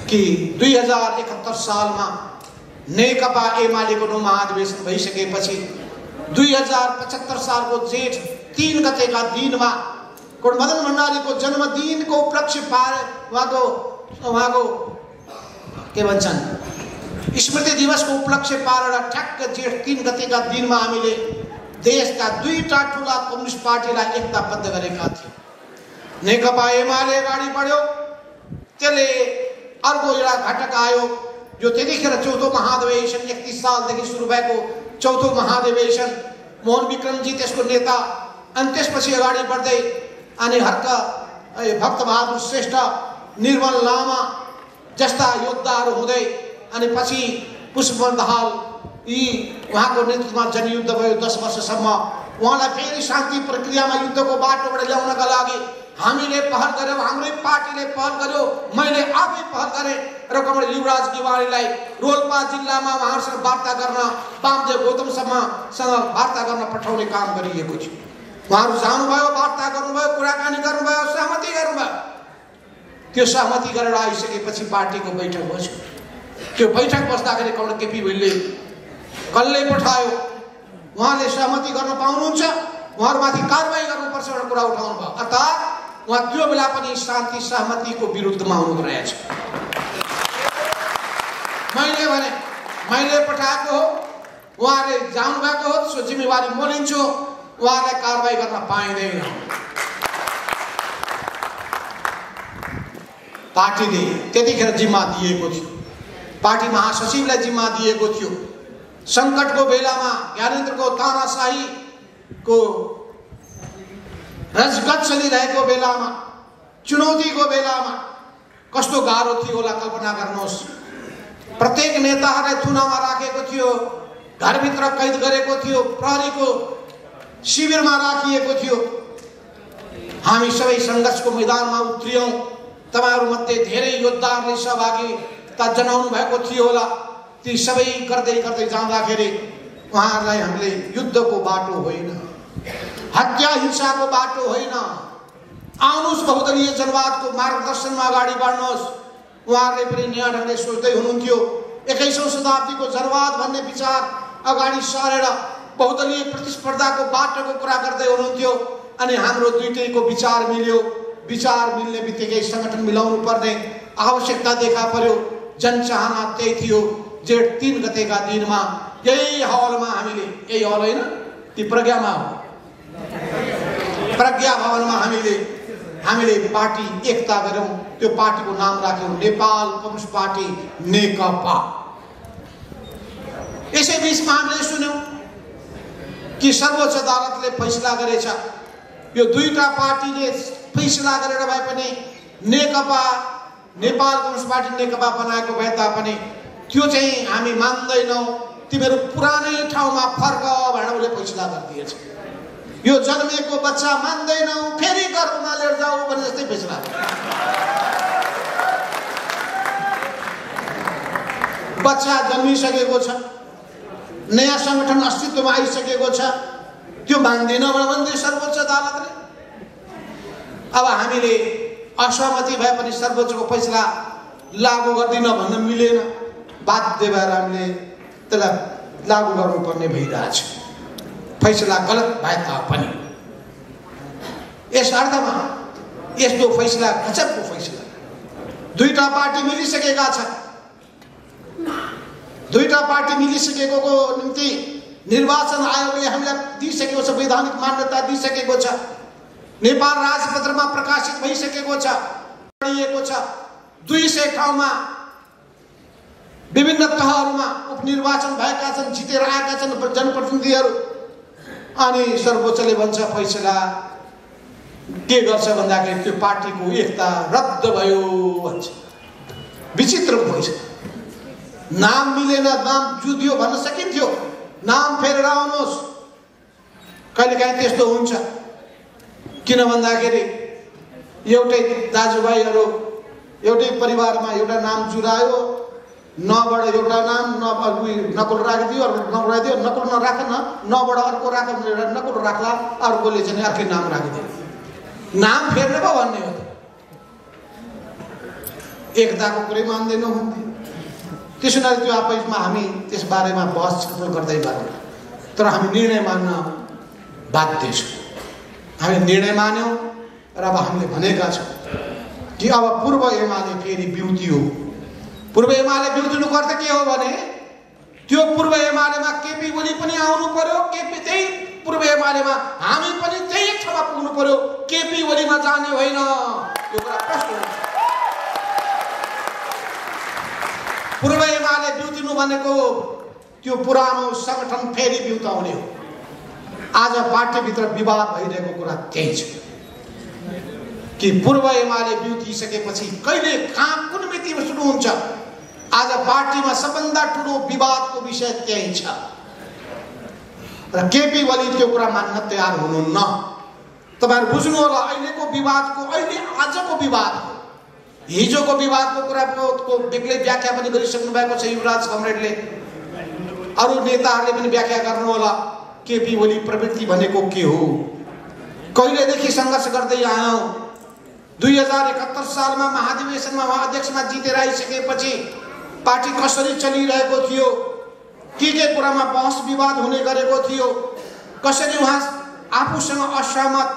कि 2071 सालमा नेकपा एमालेको 9 महाधिवेशन भइसकेपछि 2075 सालको जेठ 3 गतेका दिनमा मदन भण्डारीको जन्मदिनको उपलक्ष्य पार उहाँको के भन्छन् स्मृति दिवसको उपलक्ष्य पारेर ठ्याक्क जेठ 3 गतेका दिनमा हामीले देशका दुईटा ठूला कम्युनिस्ट पार्टीलाई एकताबद्ध गरेका थियौं। नेकपा एमाले अगाडि बढ्यो, त्यसले अर्को एउटा घटक आयो जो त्यतिखेर चौथो महाधिवेशन 31 सालदेखि सुरु भएको चौथो महाधिवेशन, मोहन विक्रमजी त्यसको नेता, अनि त्यसपछि अगाडि बढ्दै अनि हर्क भक्तबहादुर श्रेष्ठ, निर्मल लामा जस्ता योद्धाहरू हुँदै अनि पछि पुष्पबहादुर दाहाल, यी उहाँको नेतृत्वमा जनयुद्ध भयो 10 वर्षसम्म। उहाँलाई फेरि शान्ति प्रक्रियामा युद्धको बाटोबाट ल्याउनका लागि हामीले पहल गर्यौं, हाम्रै पार्टीले पहल गर्यो, मैले आफै पहल गरेँ र कमरेड युवराज गिवालीलाई रोल्पा जिल्लामा उहाँसँग वार्ता गर्न, वामदेव गौतमसँग वार्ता गर्न पठाउने काम गरिएको थियो। उहाँहरू जानुभयो, वार्ता गर्नुभयो, कुराकानी गर्नुभयो, सहमति गर्नुभयो। त्यो सहमति गरेर आइसकेपछि पार्टीको बैठक बस्यो। त्यो बैठक बस्दाखेरि कमरेड केपी ओलीले कसले पठायो, उहाँले सहमति गर्न पाउनुहुन्छ, उहाँहरूमाथि कारबाही गर्नुपर्छ भनेर कुरा उठाउनु भयो। अर्थात् उहाँ त्यो बेला पनि शान्ति सहमतिको विरुद्धमा हुनुहुँदो रहेछ। मैले भने मैले पठाएको हो, उहाँले जानु भएको हो, सो जिम्मेवारी म लिन्छु, उहाँलाई कारबाही गर्न पाइँदैन। पार्टीले त्यतिखेर जिम्मा दिएको थियो, पार्टी महासचिवलाई जिम्मा दिएको थियो। संकटको बेलामा, ज्ञानेन्द्रको तानाशाहीको रजगत चलिरहेको बेलामा, चुनौतीको बेलामा कस्तो गाह्रो थियो होला कल्पना गर्नुहोस्। प्रत्येक नेताहरूलाई थुनामा राखेको थियो, घरभित्र कैद गरेको थियो, प्रहरीको शिविरमा राखिएको थियो। हामी सबै सङ्घर्षको मैदानमा उत्रियौं। तपाईहरुमध्ये धेरै योद्धाहरूले सहभागिता जनाउनु भएको थियो होला। ती सबै गर्दै गर्दै जाँदाखेरि उहाँहरूलाई हामीले युद्धको बाटो होइन, हत्या हिंसाको बाटो होइन, आउनुहोस् बहुदलीय जनवादको मार्गदर्शनमा अगाडि बढ्नुहोस्। उहाँहरूले पनि नयाँ ढङ्गले सोच्दै हुनुहुन्थ्यो। 21औं शताब्दीको जनवाद भन्ने विचार अगाडि सरेर बहुदलीय प्रतिस्पर्धाको बाटोको कुरा गर्दै हुनुहुन्थ्यो। अनि हाम्रो दुईटैको विचार मिल्यो। विचार मिल्ने बित्तिकै संगठन मिलाउनु पर्ने आवश्यकता देखा पर्यो। जनचाहना त्यही थियो। जेठ 3 गतेका दिनमा यही हलमा हामीले, यही हल होइन, ती प्रज्ञामा हो, प्रज्ञा भवनमा हामीले पार्टी एकता गर्यौं। त्यो पार्टीको नाम राख्यौं नेपाल कम्युनिस्ट पार्टी नेकपा। यसै बीचमा हामीले सुन्यौं कि सर्वोच्च अदालतले फैसला गरेछ, यो दुईटा पार्टीले फैसला गरेर भए पनि नेकपा, नेपाल कम्युनिस्ट पार्टी नेकपा बनाएको भए तापनि त्यो चाहिँ हामी मान्दैनौं, तिमीहरू पुरानै ठाउँमा फर्क भनेर उसले फैसला गरिदिएछ। यो जन्मेको बच्चा मान्दैनौं, फेरि गर्भमा लिएर जाऊ भन्ने जस्तै फैसला। बच्चा जन्मिसकेको छ, नयाँ संगठन अस्तित्वमा आइसकेको छ, त्यो मान्दैन भन्दै सर्वोच्च अदालतले। अब हामीले असहमति भए पनि सर्वोच्चको फैसला लागू गर्दिन भन्न मिलेन, बाध्य भएर हामीले त्यसलाई लागू गर्नुपर्ने भइरहेछ, फैसला गलत भए तापनि। यस अर्थमा यस्तो फैसला गजबको फैसला। दुईटा पार्टी मिलिसकेका छन्, दुईटा पार्टी मिलिसकेको निम्ति निर्वाचन आयोगले हामीलाई दिइसकेको छ, वैधानिक मान्यता दिइसकेको छ, नेपाल राजपत्रमा प्रकाशित भइसकेको छ, पढिएको छ। 200 ठाउँमा विभिन्न तहहरूमा उपनिर्वाचन भएका छन्, जितेर आएका छन् जनप्रतिनिधिहरू। अनि सर्वोच्चले भन्छ फैसला के गर्छ भन्दाखेरि त्यो पार्टीको एकता रद्द भयो भन्छ। विचित्रको फैसला। नाम मिलेन, नाम जुधियो भन्न सकिन्थ्यो, नाम फेरेर आउनुहोस्। कहिलेकाहीँ त्यस्तो हुन्छ, किन भन्दाखेरि एउटै दाजुभाइहरू एउटै परिवारमा एउटा नाम जुरायो, नबाट एउटा नाम नकुल राखिदियो, अर्को नकुल राखिदियो, नकुल नराख नबाट अर्को राख, नकुल राख्ला, अर्कोले चाहिँ अर्कै नाम राखिदियो। नाम फेर्ने पो भन्ने हो त। एकताको कुरै मान्दैनौँ भन्थे। त्यसो हुनाले त्यो आपसमा हामी त्यस बारेमा बहस छलफल गर्दै गर्दैन, तर हामी निर्णय मान्न बाध्य छौँ। हामी निर्णय मान्यौँ र अब हामीले भनेका छौँ कि अब पूर्व एमाले फेरि बिउतियो। पूर्व एमाले बिउतिनुको अर्थ के हो भने त्यो पूर्व एमालेमा केपी ओली पनि आउनु पर्यो, केपी त्यही पूर्व एमालेमा हामी पनि त्यही ठाउँमा पुग्नु पर्यो, केपी ओलीमा जाने होइन। यो कुरा प्रश्न हुन्छ। पूर्व एमाले बिउतिनु भनेको त्यो पुरानो संगठन फेरि बिउताउने हो। आज पार्टीभित्र विवाद भइरहेको कुरा त्यही छ कि पूर्व एमाले बिउतिसकेपछि कहिले कहाँ कुन मितिमा सुरु हुन्छ। आज पार्टीमा सबभन्दा ठुलो विवादको विषय त्यही छ र केपी ओली त्यो कुरा मान्न तयार हुनुहुन्न। तपाईहरु बुझ्नु होला, अहिलेको विवादको, अहिले आजको विवाद, हिजोको विवादको कुराको बेग्लै व्याख्या पनि गरिसक्नु भएको छ युवराज कमरेडले। अरू नेताहरूले पनि व्याख्या गर्नु होला केपी ओली प्रवृत्ति भनेको के हो। कहिलेदेखि सङ्घर्ष गर्दै आयौँ। 2071 सालमा महाधिवेशनमा उहाँ अध्यक्षमा जितेर आइसकेपछि पार्टी कसरी चलिरहेको थियो, के कुरामा बहस विवाद हुने गरेको थियो, कसरी उहाँ आफूसँग असहमत,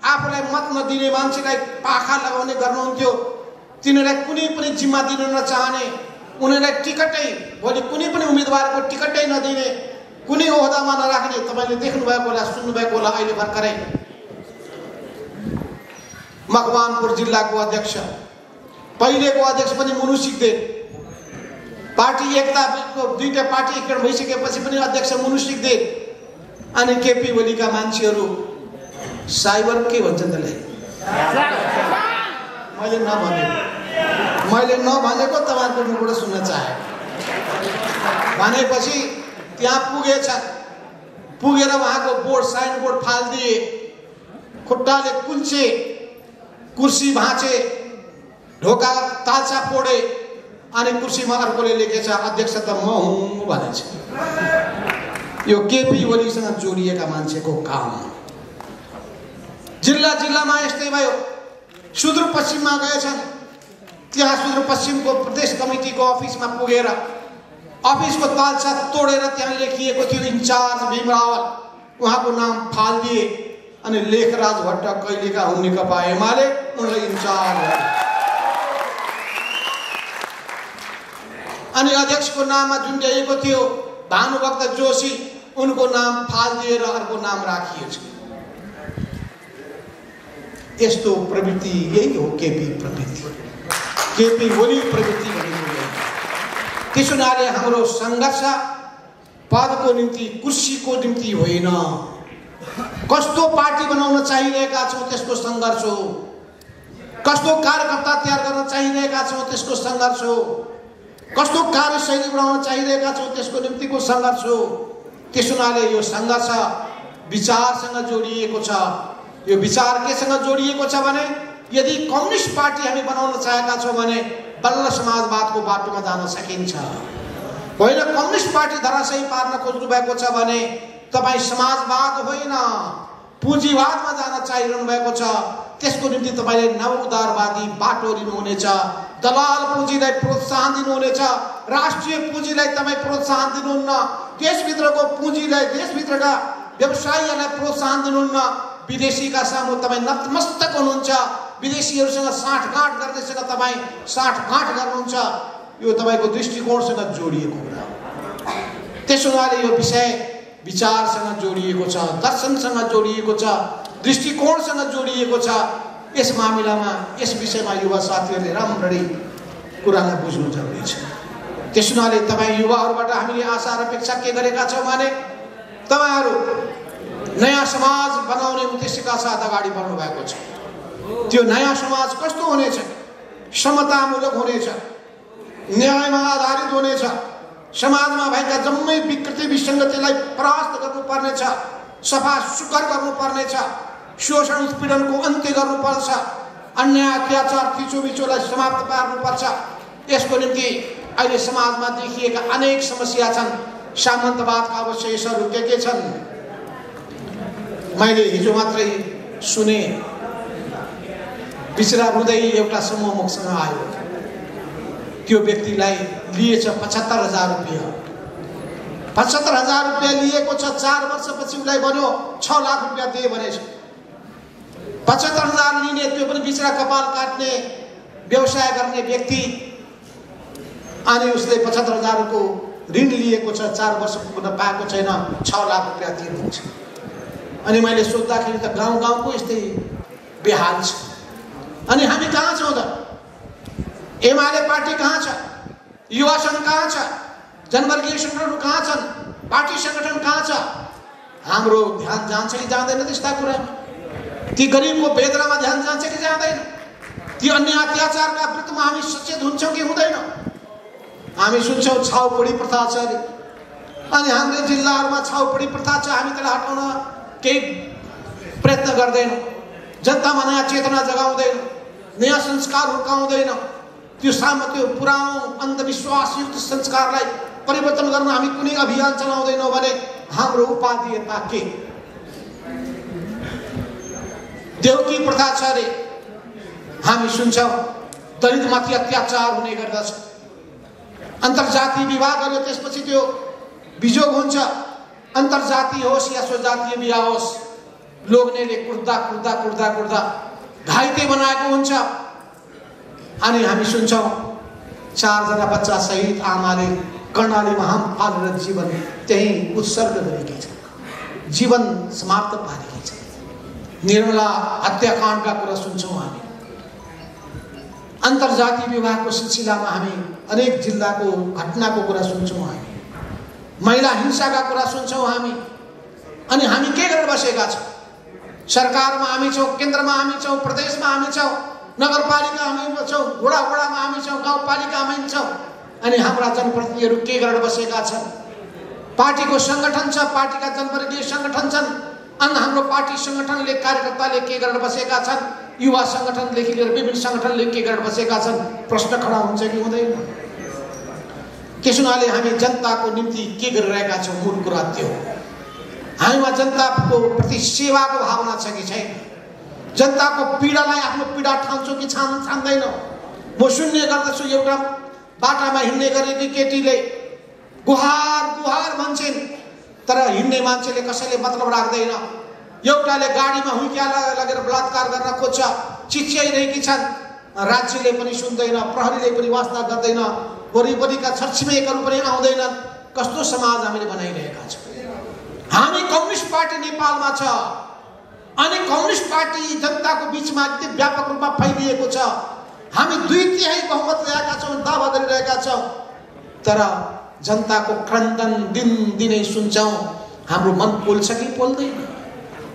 आफूलाई मत नदिने मान्छेलाई पाखा लगाउने गर्नुहुन्थ्यो, तिनीहरूलाई कुनै पनि जिम्मा दिन नचाहने, उनीहरूलाई टिकटै भोलि कुनै पनि उम्मेदवारको टिकटै नदिने, कुनै ओहदामा नराख्ने। तपाईँले देख्नुभएको होला, सुन्नुभएको होला, अहिले भर्खरै मकवानपुर जिल्लाको अध्यक्ष, पहिलेको अध्यक्ष पनि मुनु सिग्देल, पार्टी एकताको दुईटा पार्टी एकीकरण भइसकेपछि पनि अध्यक्ष मुनु सिग्देल। अनि केपी ओलीका मान्छेहरू साइबर के भन्छन् त्यसलाई, मैले नभनेको तपाईँहरूको मुखबाट सुन्न चाहे भनेपछि त्यहाँ पुगेर उहाँको बोर्ड, साइन बोर्ड फालिदिए, खुट्टाले कुल्चे, कुर्सी भाँचे, ढोका तालचा फोडे, अनि कुर्सीमा अर्कोले लेखेछ अध्यक्ष त म हुँ भनेछ। यो केपी ओलीसँग जोडिएका मान्छेको काम। जिल्ला जिल्लामा यस्तै भयो। सुदूरपश्चिममा गएछन्, त्यहाँ सुदूरपश्चिमको प्रदेश कमिटीको अफिसमा पुगेर अफिसको तालचा तोडेर त्यहाँ लेखिएको थियो इन्चार्ज भीम रावल, उहाँको नाम फालिदिए। अनि लेखराज भट्ट कहिलेका हुन् नेकपा एमाले, उनलाई इन्चार्ज। अनि अध्यक्षको नाममा जुन दिएको थियो भानुभक्त जोशी, उनको नाम फालिदिएर अर्को नाम राखिएछ। यस्तो प्रवृत्ति यही हो केपी प्रवृत्ति, केपी ओली प्रवृत्ति भनेको। त्यसो हुनाले हाम्रो सङ्घर्ष पदको निम्ति, कुर्सीको निम्ति होइन। कस्तो पार्टी बनाउन चाहिरहेका छौँ त्यसको सङ्घर्ष हो, कस्तो कार्यकर्ता तयार गर्न चाहिरहेका छौँ त्यसको सङ्घर्ष हो, कस्तो कार्यशैली बनाउन चाहिरहेका छौँ त्यसको निम्तिको सङ्घर्ष हो। त्यसो हुनाले यो सङ्घर्ष विचारसँग जोडिएको छ। यो विचार केसँग जोडिएको छ भने यदि कम्युनिस्ट पार्टी हामी बनाउन चाहेका छौँ भने बल्ल समाजवादको बाटोमा जान सकिन्छ। होइन कम्युनिस्ट पार्टी धराशयी पार्न खोज्नु भएको छ भने तपाईँ समाजवाद होइन पुँजीवादमा जान चाहिरहनु भएको छ। त्यसको निम्ति तपाईँले नवउदारवादी बाटो लिनुहुनेछ, दलाल पुँजीलाई प्रोत्साहन दिनुहुनेछ, राष्ट्रिय पुँजीलाई तपाईँ प्रोत्साहन दिनुहुन्न, देशभित्रको पुँजीलाई देशभित्रका व्यवसायीहरूलाई प्रोत्साहन दिनुहुन्न, विदेशीका सामु तपाईँ नतमस्तक हुनुहुन्छ, विदेशीहरूसँग साँठगाँठ गर्नेसँग तपाईँ साँठगाँठ गर्नुहुन्छ। यो तपाईँको दृष्टिकोणसँग जोडिएको कुरा। त्यसो हुनाले यो विषय विचारसँग जोडिएको छ, दर्शनसँग जोडिएको छ, दृष्टिकोणसँग जोडिएको छ। यस मामिलामा यस विषयमा युवा साथीहरूले राम्ररी कुरालाई बुझ्नु जरुरी छ। त्यसो हुनाले तपाईँ युवाहरूबाट हामीले आशा र अपेक्षा के गरेका छौँ भने तपाईहरू नयाँ समाज बनाउने उद्देश्यका साथ अगाडि बढ्नु भएको छ। त्यो नयाँ समाज कस्तो हुनेछ? समतामूलक हुनेछ, न्यायमा आधारित हुनेछ, समाजमा भएका जम्मै विकृति विसङ्गतिलाई परास्त गर्नुपर्नेछ, सफा सुग्घर गर्नुपर्नेछ, शोषण उत्पीडनको अन्त्य गर्नुपर्छ, अन्याय अत्याचार थिचोमिचोलाई समाप्त पार्नुपर्छ। यसको निम्ति अहिले समाजमा देखिएका अनेक समस्या छन्। सामन्तवादका अवशेषहरू के छन्? मैले हिजो मात्रै सुने, बिचरा हुँदै एउटा समूह मुखसँग आयो। त्यो व्यक्तिलाई लिएछ 75,000 रुपियाँ। 75,000 रुपियाँ लिएको छ। 4 वर्षपछि उसलाई भन्यो 6 लाख रुपियाँ दे भनेछ। 75,000 लिने, त्यो पनि बिचरा कपाल काट्ने व्यवसाय गर्ने व्यक्ति, अनि उसले 75,000 को ऋण लिएको छ, 4 वर्ष पुग्न पाएको छैन, 6 लाख रुपियाँ दिनुहुन्छ। अनि मैले सोध्दाखेरि त गाउँ गाउँको यस्तै बेहाल छ। अनि हामी कहाँ छौँ त? एमाले पार्टी कहाँ छ? युवा संघ कहाँ छ? जनवर्गीय संगठनहरू कहाँ छन्? पार्टी संगठन कहाँ छ? हाम्रो ध्यान जान्छ कि जाँदैन त्यस्ता कुरामा? ती गरिबको वेदनामा ध्यान जान्छ कि जाँदैन? ती अन्य अत्याचारका विरुद्धमा हामी सचेत हुन्छौँ कि हुँदैन? हामी सुन्छौँ छाउपडी प्रथा छ अरे, अनि हाम्रो जिल्लाहरूमा छाउपडी प्रथा छ, हामी त्यसलाई हटाउन केही प्रयत्न गर्दैनौँ। जनतामा नयाँ चेतना जगाउँदैन, नयाँ संस्कार हुर्काउँदैन। त्यो पुरानो अन्धविश्वासयुक्त संस्कारलाई परिवर्तन गर्न हामी कुनै अभियान चलाउँदैनौँ भने हाम्रो उपाधि यता के? देउकी प्रथा छ अरे, हामी सुन्छौँ दलितमाथि अत्याचार हुने गर्दछ। अन्तर्जातीय विवाह गर्यो, त्यसपछि त्यो बिजोग हुन्छ। अन्तर्जातीय होस् या स्वजातीय विवाह होस्, लोग्नेले कुर्दा कुर्दा कुर्दा कुर्दा घाइते बनाएको हुन्छ। अनि हामी सुन्छौँ 4 जना बच्चा सहित आमाले कर्णालीमा हाम फालेर जीवन त्यही उत्सर्ग गरेकी छन्, जीवन समाप्त पारेकी छन्। निर्मला हत्याकाण्डका कुरा सुन्छौँ हामी। अन्तर्जातीय विवाहको सिलसिलामा हामी अनेक जिल्लाको घटनाको कुरा सुन्छौँ हामी। महिला हिंसाका कुरा सुन्छौँ हामी। अनि हामी के गरेर बसेका छौँ? सरकारमा हामी छौँ, केन्द्रमा हामी छौँ, प्रदेशमा हामी छौँ, नगरपालिका हामी छौँ, वडामा हामी छौँ, गाउँपालिकामा हामी छौँ। अनि हाम्रा जनप्रतिनिधिहरू के गरेर बसेका छन्? पार्टीको सङ्गठन छ, पार्टीका जनवर्गीय सङ्गठन छन्, अनि हाम्रो पार्टी सङ्गठनले कार्यकर्ताले के गरेर बसेका छन्? युवा सङ्गठनदेखि लिएर विभिन्न सङ्गठनले के गरेर बसेका छन्? प्रश्न खडा हुन्छ कि हुँदैन? त्यसो हुनाले हामी जनताको निम्ति के गरिरहेका छौँ? मूल कुरा त्यो हो। हामीमा जनताको प्रति सेवाको भावना छ कि छैन? जनताको पीडालाई आफ्नो पीडा ठान्छौँ कि ठान्दैनौँ? म सुन्ने गर्दछु एउटा बाटामा हिँड्ने गरेकी केटीले गुहार गुहार भन्छन्, तर हिँड्ने मान्छेले कसैले मतलब राख्दैन। एउटाले गाडीमा हुइक्या लगेर बलात्कार गर्न खोज्छ, चिच्याइरहेकी छन्, राज्यले पनि सुन्दैन, प्रहरीले पनि वास्ता गर्दैन, वरिपरिका छरछिमेकहरू पनि आउँदैनन्। कस्तो समाज हामीले बनाइरहेका छौँ? हामी कम्युनिस्ट पार्टी नेपालमा छ, अनि कम्युनिस्ट पार्टी जनताको बीचमा यति व्यापक रूपमा फैलिएको छ। हामी 2/3 बहुमत ल्याएका छौँ, दावा गरिरहेका छौँ, तर जनताको क्रन्दन दिनदिनै सुन्छौँ। हाम्रो मन पोल्छ कि पोल्दैन?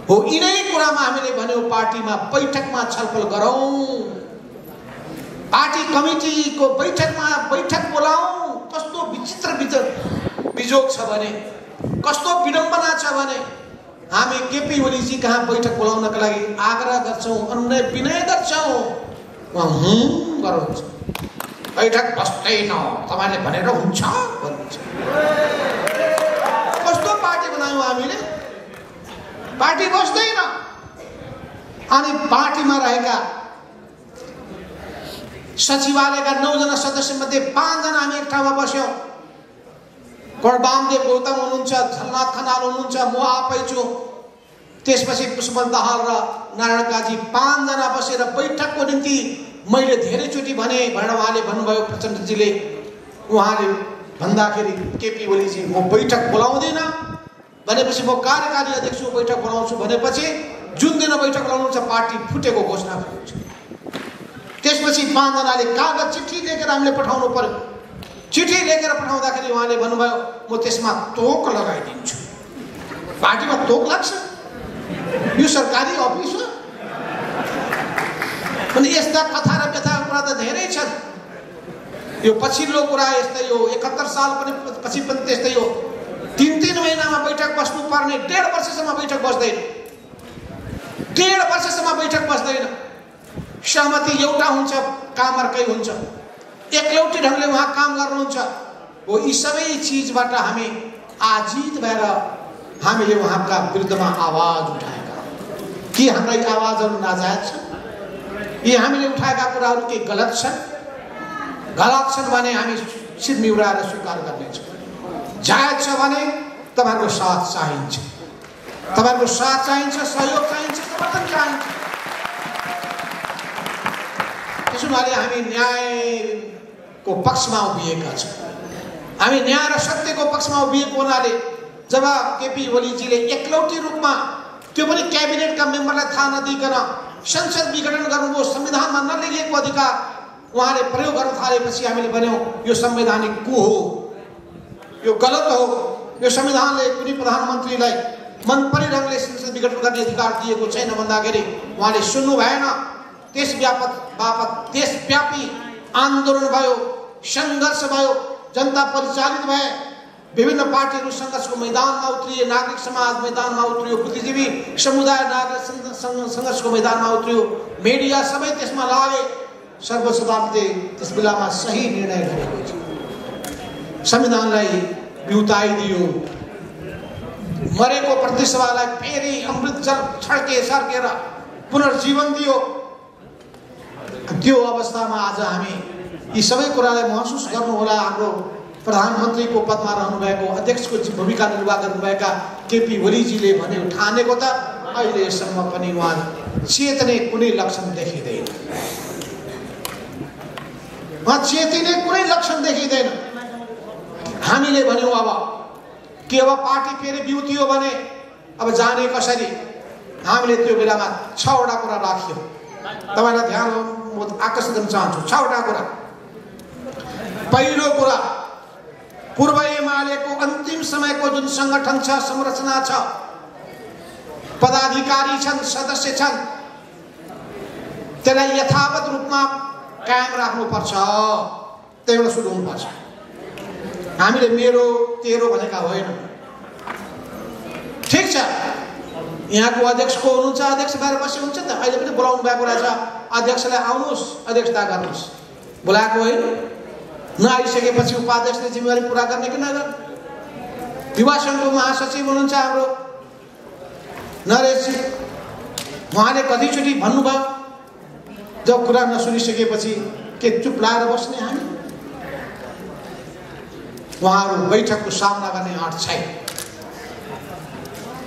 हो, यिनै कुरामा हामीले भन्यौँ पार्टीमा बैठकमा छलफल गरौँ, पार्टी कमिटीको बैठक बोलाऊ। कस्तो विचित्र बिजोग छ भने, कस्तो विडम्बना छ भने हामी केपी ओलीजी कहाँ बैठक बोलाउनका लागि आग्रह गर्छौँ, अनुनय विनय गर्छौँ, उहाँ गराउँछ। बैठक बस्दैन तपाईले भनेर हुन्छ भन्नुहुन्छ। कस्तो पार्टी बनायौं हामीले? पार्टी बस्दैन। अनि पार्टीमा रहेका सचिवालयका 9 जना सदस्य मध्ये 5 जना हामी एक ठाउँमा बस्यौं। वामदेव गौतम हुनुहुन्छ, झलनाथ खनाल हुनुहुन्छ, म आफै छु, त्यसपछि पुष्पन दाहाल र नारायण काजी 5 जना बसेर बैठकको निम्ति मैले धेरैचोटि भने उहाँले भन्नुभयो, प्रचण्डजीले उहाँले भन्दाखेरि केपी ओलीजी म बैठक बोलाउँदिन भनेपछि म कार्यकारी अध्यक्ष बैठक बोलाउँछु भनेपछि जुन दिन बैठक बोलाउनुहुन्छ पार्टी फुटेको घोषणा हुन्छ। त्यसपछि 5 जनाले कागज चिठी लेखेर हामीले पठाउनु पर्यो। चिठी लेखेर पठाउँदाखेरि उहाँले भन्नुभयो म त्यसमा तोक लगाइदिन्छु। पार्टीमा तोक लाग्छ? यो सरकारी अफिस हो? अनि यस्ता कथा र व्यथाका कुरा त धेरै छन्। यो पछिल्लो कुरा यस्तै हो, 71 साल पछि पनि त्यस्तै हो। 3-3 महिनामा बैठक बस्नु पर्ने, 1.5 वर्षसम्म बैठक बस्दैन। 1.5 वर्षसम्म बैठक बस्दैन। सहमति एउटा हुन्छ, काम अर्कै हुन्छ। एकलौटी ढंगले उहाँ काम गर्नुहुन्छ। हो यी सबै चीजबाट हामी आजित भएर हामीले उहाँका विरुद्धमा आवाज उठाएका। के हाम्रा आवाजहरू नाजायज छन्? यी हामीले उठाएका कुराहरू के गलत छन्? गलत छन् भने हामी सिर निहुराएर स्वीकार गर्नेछौँ। जायज छ भने तपाईहरुको साथ चाहिन्छ, तपाईहरुको साथ चाहिन्छ, सहयोग चाहिन्छ, समर्थन चाहिन्छ। त्यसैले हामी न्यायको पक्षमा उभिएका छौँ। हामी न्याय र सत्यको पक्षमा उभिएको हुनाले जब केपी ओलीजीले एकलौटी रूपमा त्यो पनि क्याबिनेटका मेम्बरलाई थाहा नदिइकन संसद विघटन गर्नुभयो, संविधानमा नलेखिएको अधिकार उहाँले प्रयोग गर्न थालेपछि हामीले भन्यौं यो संवैधानिक कु हो, यो गलत हो। यो संविधानले कुनै प्रधानमन्त्रीलाई मन परी ढंगले संसद विघटन गर्ने अधिकार दिएको छैन भन्दाखेरि उहाँले सुन्नु भएन। देशव्यापी आन्दोलन भयो, संघर्ष भयो, जनता परिचालित भए, विभिन्न पार्टीहरू संघर्षको मैदानमा उत्रिए, नागरिक समाज मैदानमा उत्रियो, बुद्धिजीवी समुदाय नागरिक संघर्षको मैदानमा उत्रियो, मिडिया सबै त्यसमा लागे। सर्वोच्च अदालतले त्यस बेलामा सही निर्णय गरेको थियो। संविधानलाई बिउताइदियो, मरेको प्रतिसभालाई फेरि अमृत जल छड्के सर्केर पुनर्जीवन दियो। त्यो अवस्थामा आज हामी यी सबै कुरालाई महसुस गर्नु होला। हाम्रो प्रधानमन्त्रीको पदमा रहनु भएको, अध्यक्षको भूमिका निर्वाह गर्नुभएका केपी ओलीजीले भन्यो ठानेको त अहिलेसम्म पनि उहाँ चेतने कुनै लक्षण देखिँदैन। उहाँ चेतिने कुनै लक्षण देखिँदैन। हामीले भन्यौं अब के अब पार्टी फेरि बिउतियो भने अब जाने कसरी? हामीले त्यो बेलामा 6 वटा कुरा राख्यौं। तपाईलाई ध्यान आकर्षित गर्न चाहन्छु। 6 वटा कुरा। पहिलो कुरा, पूर्व एमालेको अन्तिम समयको जुन संगठन छ, संरचना छ, पदाधिकारी छन्, सदस्य छन्, त्यसलाई यथावत रूपमा कायम राख्नुपर्छ। त्यही सुरु हुनुपर्छ। हामीले मेरो तेरो भनेका होइन। ठिक छ, यहाँको अध्यक्षको हुनुहुन्छ, अध्यक्ष भएर बसी हुन्छ त। अहिले पनि बोलाउनु भएको रहेछ, अध्यक्षलाई आउनुहोस्, अध्यक्षता गर्नुहोस्। बोलाएको होइन। नआइसकेपछि उपाध्यक्षले जिम्मेवारी पूरा गर्ने कि नगर्ने? युवा संघको महासचिव हुनुहुन्छ हाम्रो नरेशजी, उहाँले कतिचोटि भन्नुभयो जब कुरा नसुनिसकेपछि के चुप लाएर बस्ने हामी? उहाँहरू बैठकको सामना गर्ने आँट छैन,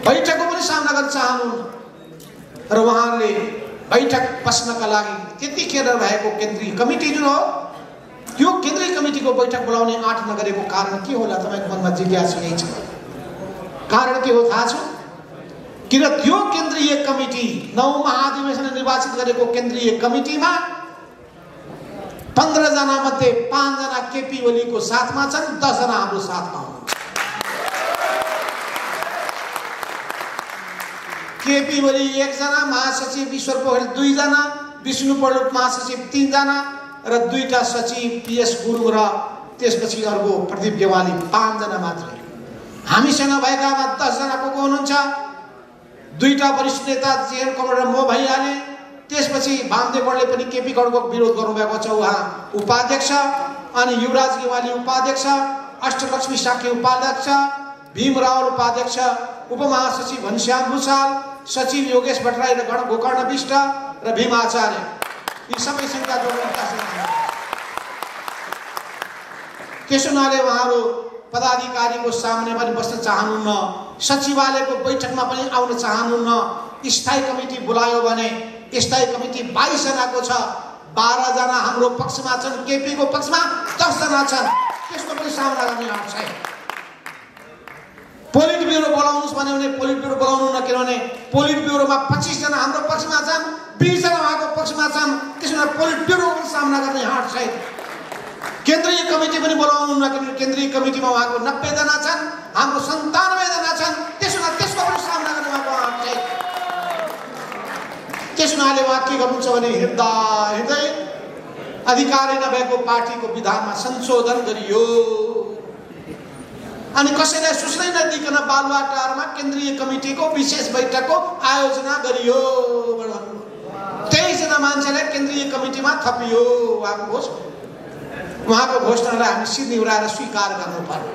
बैठकको पनि सामना गर्न चाहनुहुन्न र उहाँहरूले बैठक बस्नका लागि त्यतिखेर भएको केन्द्रीय कमिटी जुन हो, त्यो केन्द्रीय कमिटीको बैठक बोलाउने आँट नगरेको कारण के होला? तपाईको मनमा जिज्ञासा यही छ। कारण के हो थाहा छ? किन त्यो केन्द्रीय कमिटी 9 महाधिवेशन निर्वाचित गरेको केन्द्रीय कमिटीमा 15 जना मध्ये 5 जना केपी ओलीको साथमा छन्, 10 जना हाम्रो साथमा हुनुहुन्छ। केपी ओली 1 जना, महासचिव ईश्वर पोखरेल 2 जना, विष्णु पौडेल महासचिव 3 जना र 2टा सचिव पीएस गुरुङ र त्यसपछि अर्को प्रदीप गेवाली 5 जना मात्रै। हामीसँग भएकामा 10 जना को हुनुहुन्छ? 2टा वरिष्ठ नेता जेएन कमरेड म भइहाले, त्यसपछि वामदेवले पनि केपी गौडको विरोध गर्नुभएको छ। उहाँ उपाध्यक्ष, अनि युवराज गेवाली उपाध्यक्ष, अष्टलक्ष्मी साके उपाध्यक्ष, भीम रावल उपाध्यक्ष, उपमहासचिव घनश्याम भूषाल, सचिव योगेश भट्टराई र गोकर्ण विष्ट र भीम आचार्य, यी सबै संख्या जोड्नुका छन्। त्यसो हुनाले उहाँहरू पदाधिकारीको सामने पनि बस्न चाहनुहुन्न, सचिवालयको बैठकमा पनि आउन चाहनुहुन्न। स्थायी कमिटी बोलायो भने स्थायी कमिटी 22 जनाको छ, 12 जना हाम्रो पक्षमा छन्, केपी को पक्षमा 10 जना छन्। त्यसको पनि सामना गर्ने आँट छैन। पोलिट ब्युरो बोलाउनुस् भन्यो भने पोलिट ब्युरो बोलाउनु न, किनभने पोलिट ब्युरोमा 25 जना हाम्रो पक्षमा छन्, 20 जना उहाँको पक्षमा छन्। त्यसमा पोलिट ब्युरोको सामना गर्ने आँट छैन। केन्द्रीय कमिटी पनि बोलाउनु न, किनभने केन्द्रीय कमिटीमा उहाँको 90 जना छन्, हाम्रो 97 जना छन्। त्यसको पनि सामना गर्ने उहाँको आँट छैन। त्यस हुनाले उहाँ के गर्नुहुन्छ भने हिँड्दै अधिकारी नभएको पार्टीको विधानमा संशोधन गरियो, अनि कसैलाई सूचना नदिकन बालुवाटारमा केन्द्रीय कमिटीको विशेष बैठकको आयोजना गरियो। 23 जना मान्छेलाई केन्द्रीय कमिटीमा थपियो। उहाँको घोषणालाई हामी सिर निहुराएर स्वीकार गर्नु पर्यो।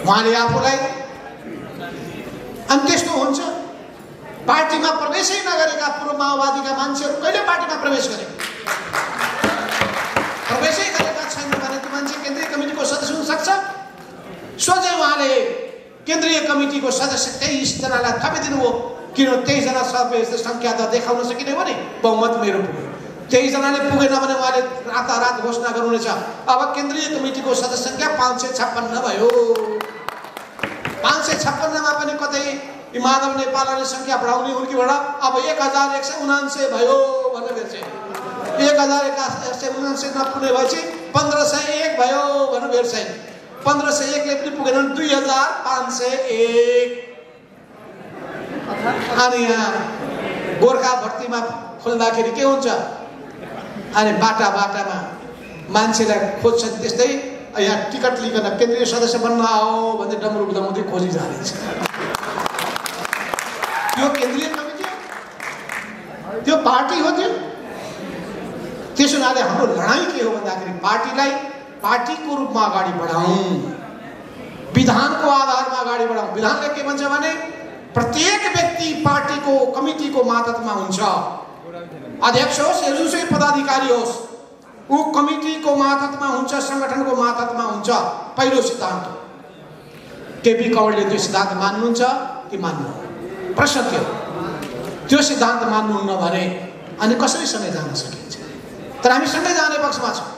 उहाँले आफूलाई, अनि त्यस्तो हुन्छ, पार्टीमा प्रवेशै नगरेका पूर्व माओवादीका मान्छेहरू कहिले पार्टीमा प्रवेश गरे? प्रवेशै गरेका छैन भने त्यो मान्छे केन्द्रीय कमिटीको सदस्य हुन सक्छ? सोझै उहाँले केन्द्रीय कमिटीको सदस्य 23 जनालाई थपिदिनु हो। किन 23 जना सदस्य संख्या त देखाउन सकिने हो नि, बहुमत मेरो पुग्यो। 23 जनाले पुगेन भने उहाँले रातारात घोषणा गर्नुहुनेछ, अब केन्द्रीय कमिटीको सदस्य संख्या 556 भयो। 556 मा पनि कतै माधव नेपालले संख्या बढाउने हुर्कीबाट अब 1179 भयो भनेर भेट्छ। 1179 नपुग्ने भएपछि 1501 भयो भनेर भेट्छ। 1501 ले पनि पुगेन, 2501। अनि यहाँ गोर्खा भर्तीमा खोल्दाखेरि के हुन्छ, अनि बाटामा मान्छेलाई खोज्छन्। त्यस्तै यहाँ टिकट लिकन केन्द्रीय सदस्य बन्न आओ भन्दै डमरु बजाउँदै खोजी जानेछ। त्यो केन्द्रीय कमिटी हो, त्यो पार्टी हो। त्यसो हुनाले हाम्रो लडाईँ के हो भन्दाखेरि पार्टीलाई पार्टीको रूपमा अगाडि बढाउँ, विधानको आधारमा अगाडि बढाउँ। विधानले के भन्छ भने प्रत्येक व्यक्ति पार्टीको कमिटीको मातहतमा हुन्छ। अध्यक्ष होस् या जुनसुकै पदाधिकारी होस्, ऊ कमिटीको मातहतमा हुन्छ, संगठनको मातहतमा हुन्छ। पहिलो सिद्धान्त हो। केपी कौडेलले त्यो सिद्धान्त मान्नुहुन्छ कि मान्नुहुन्न? प्रश्न के हो? त्यो सिद्धान्त मान्नुहुन्न भने अनि कसरी सँगै जान सकिन्छ? तर हामी सँगै जाने पक्षमा छौँ।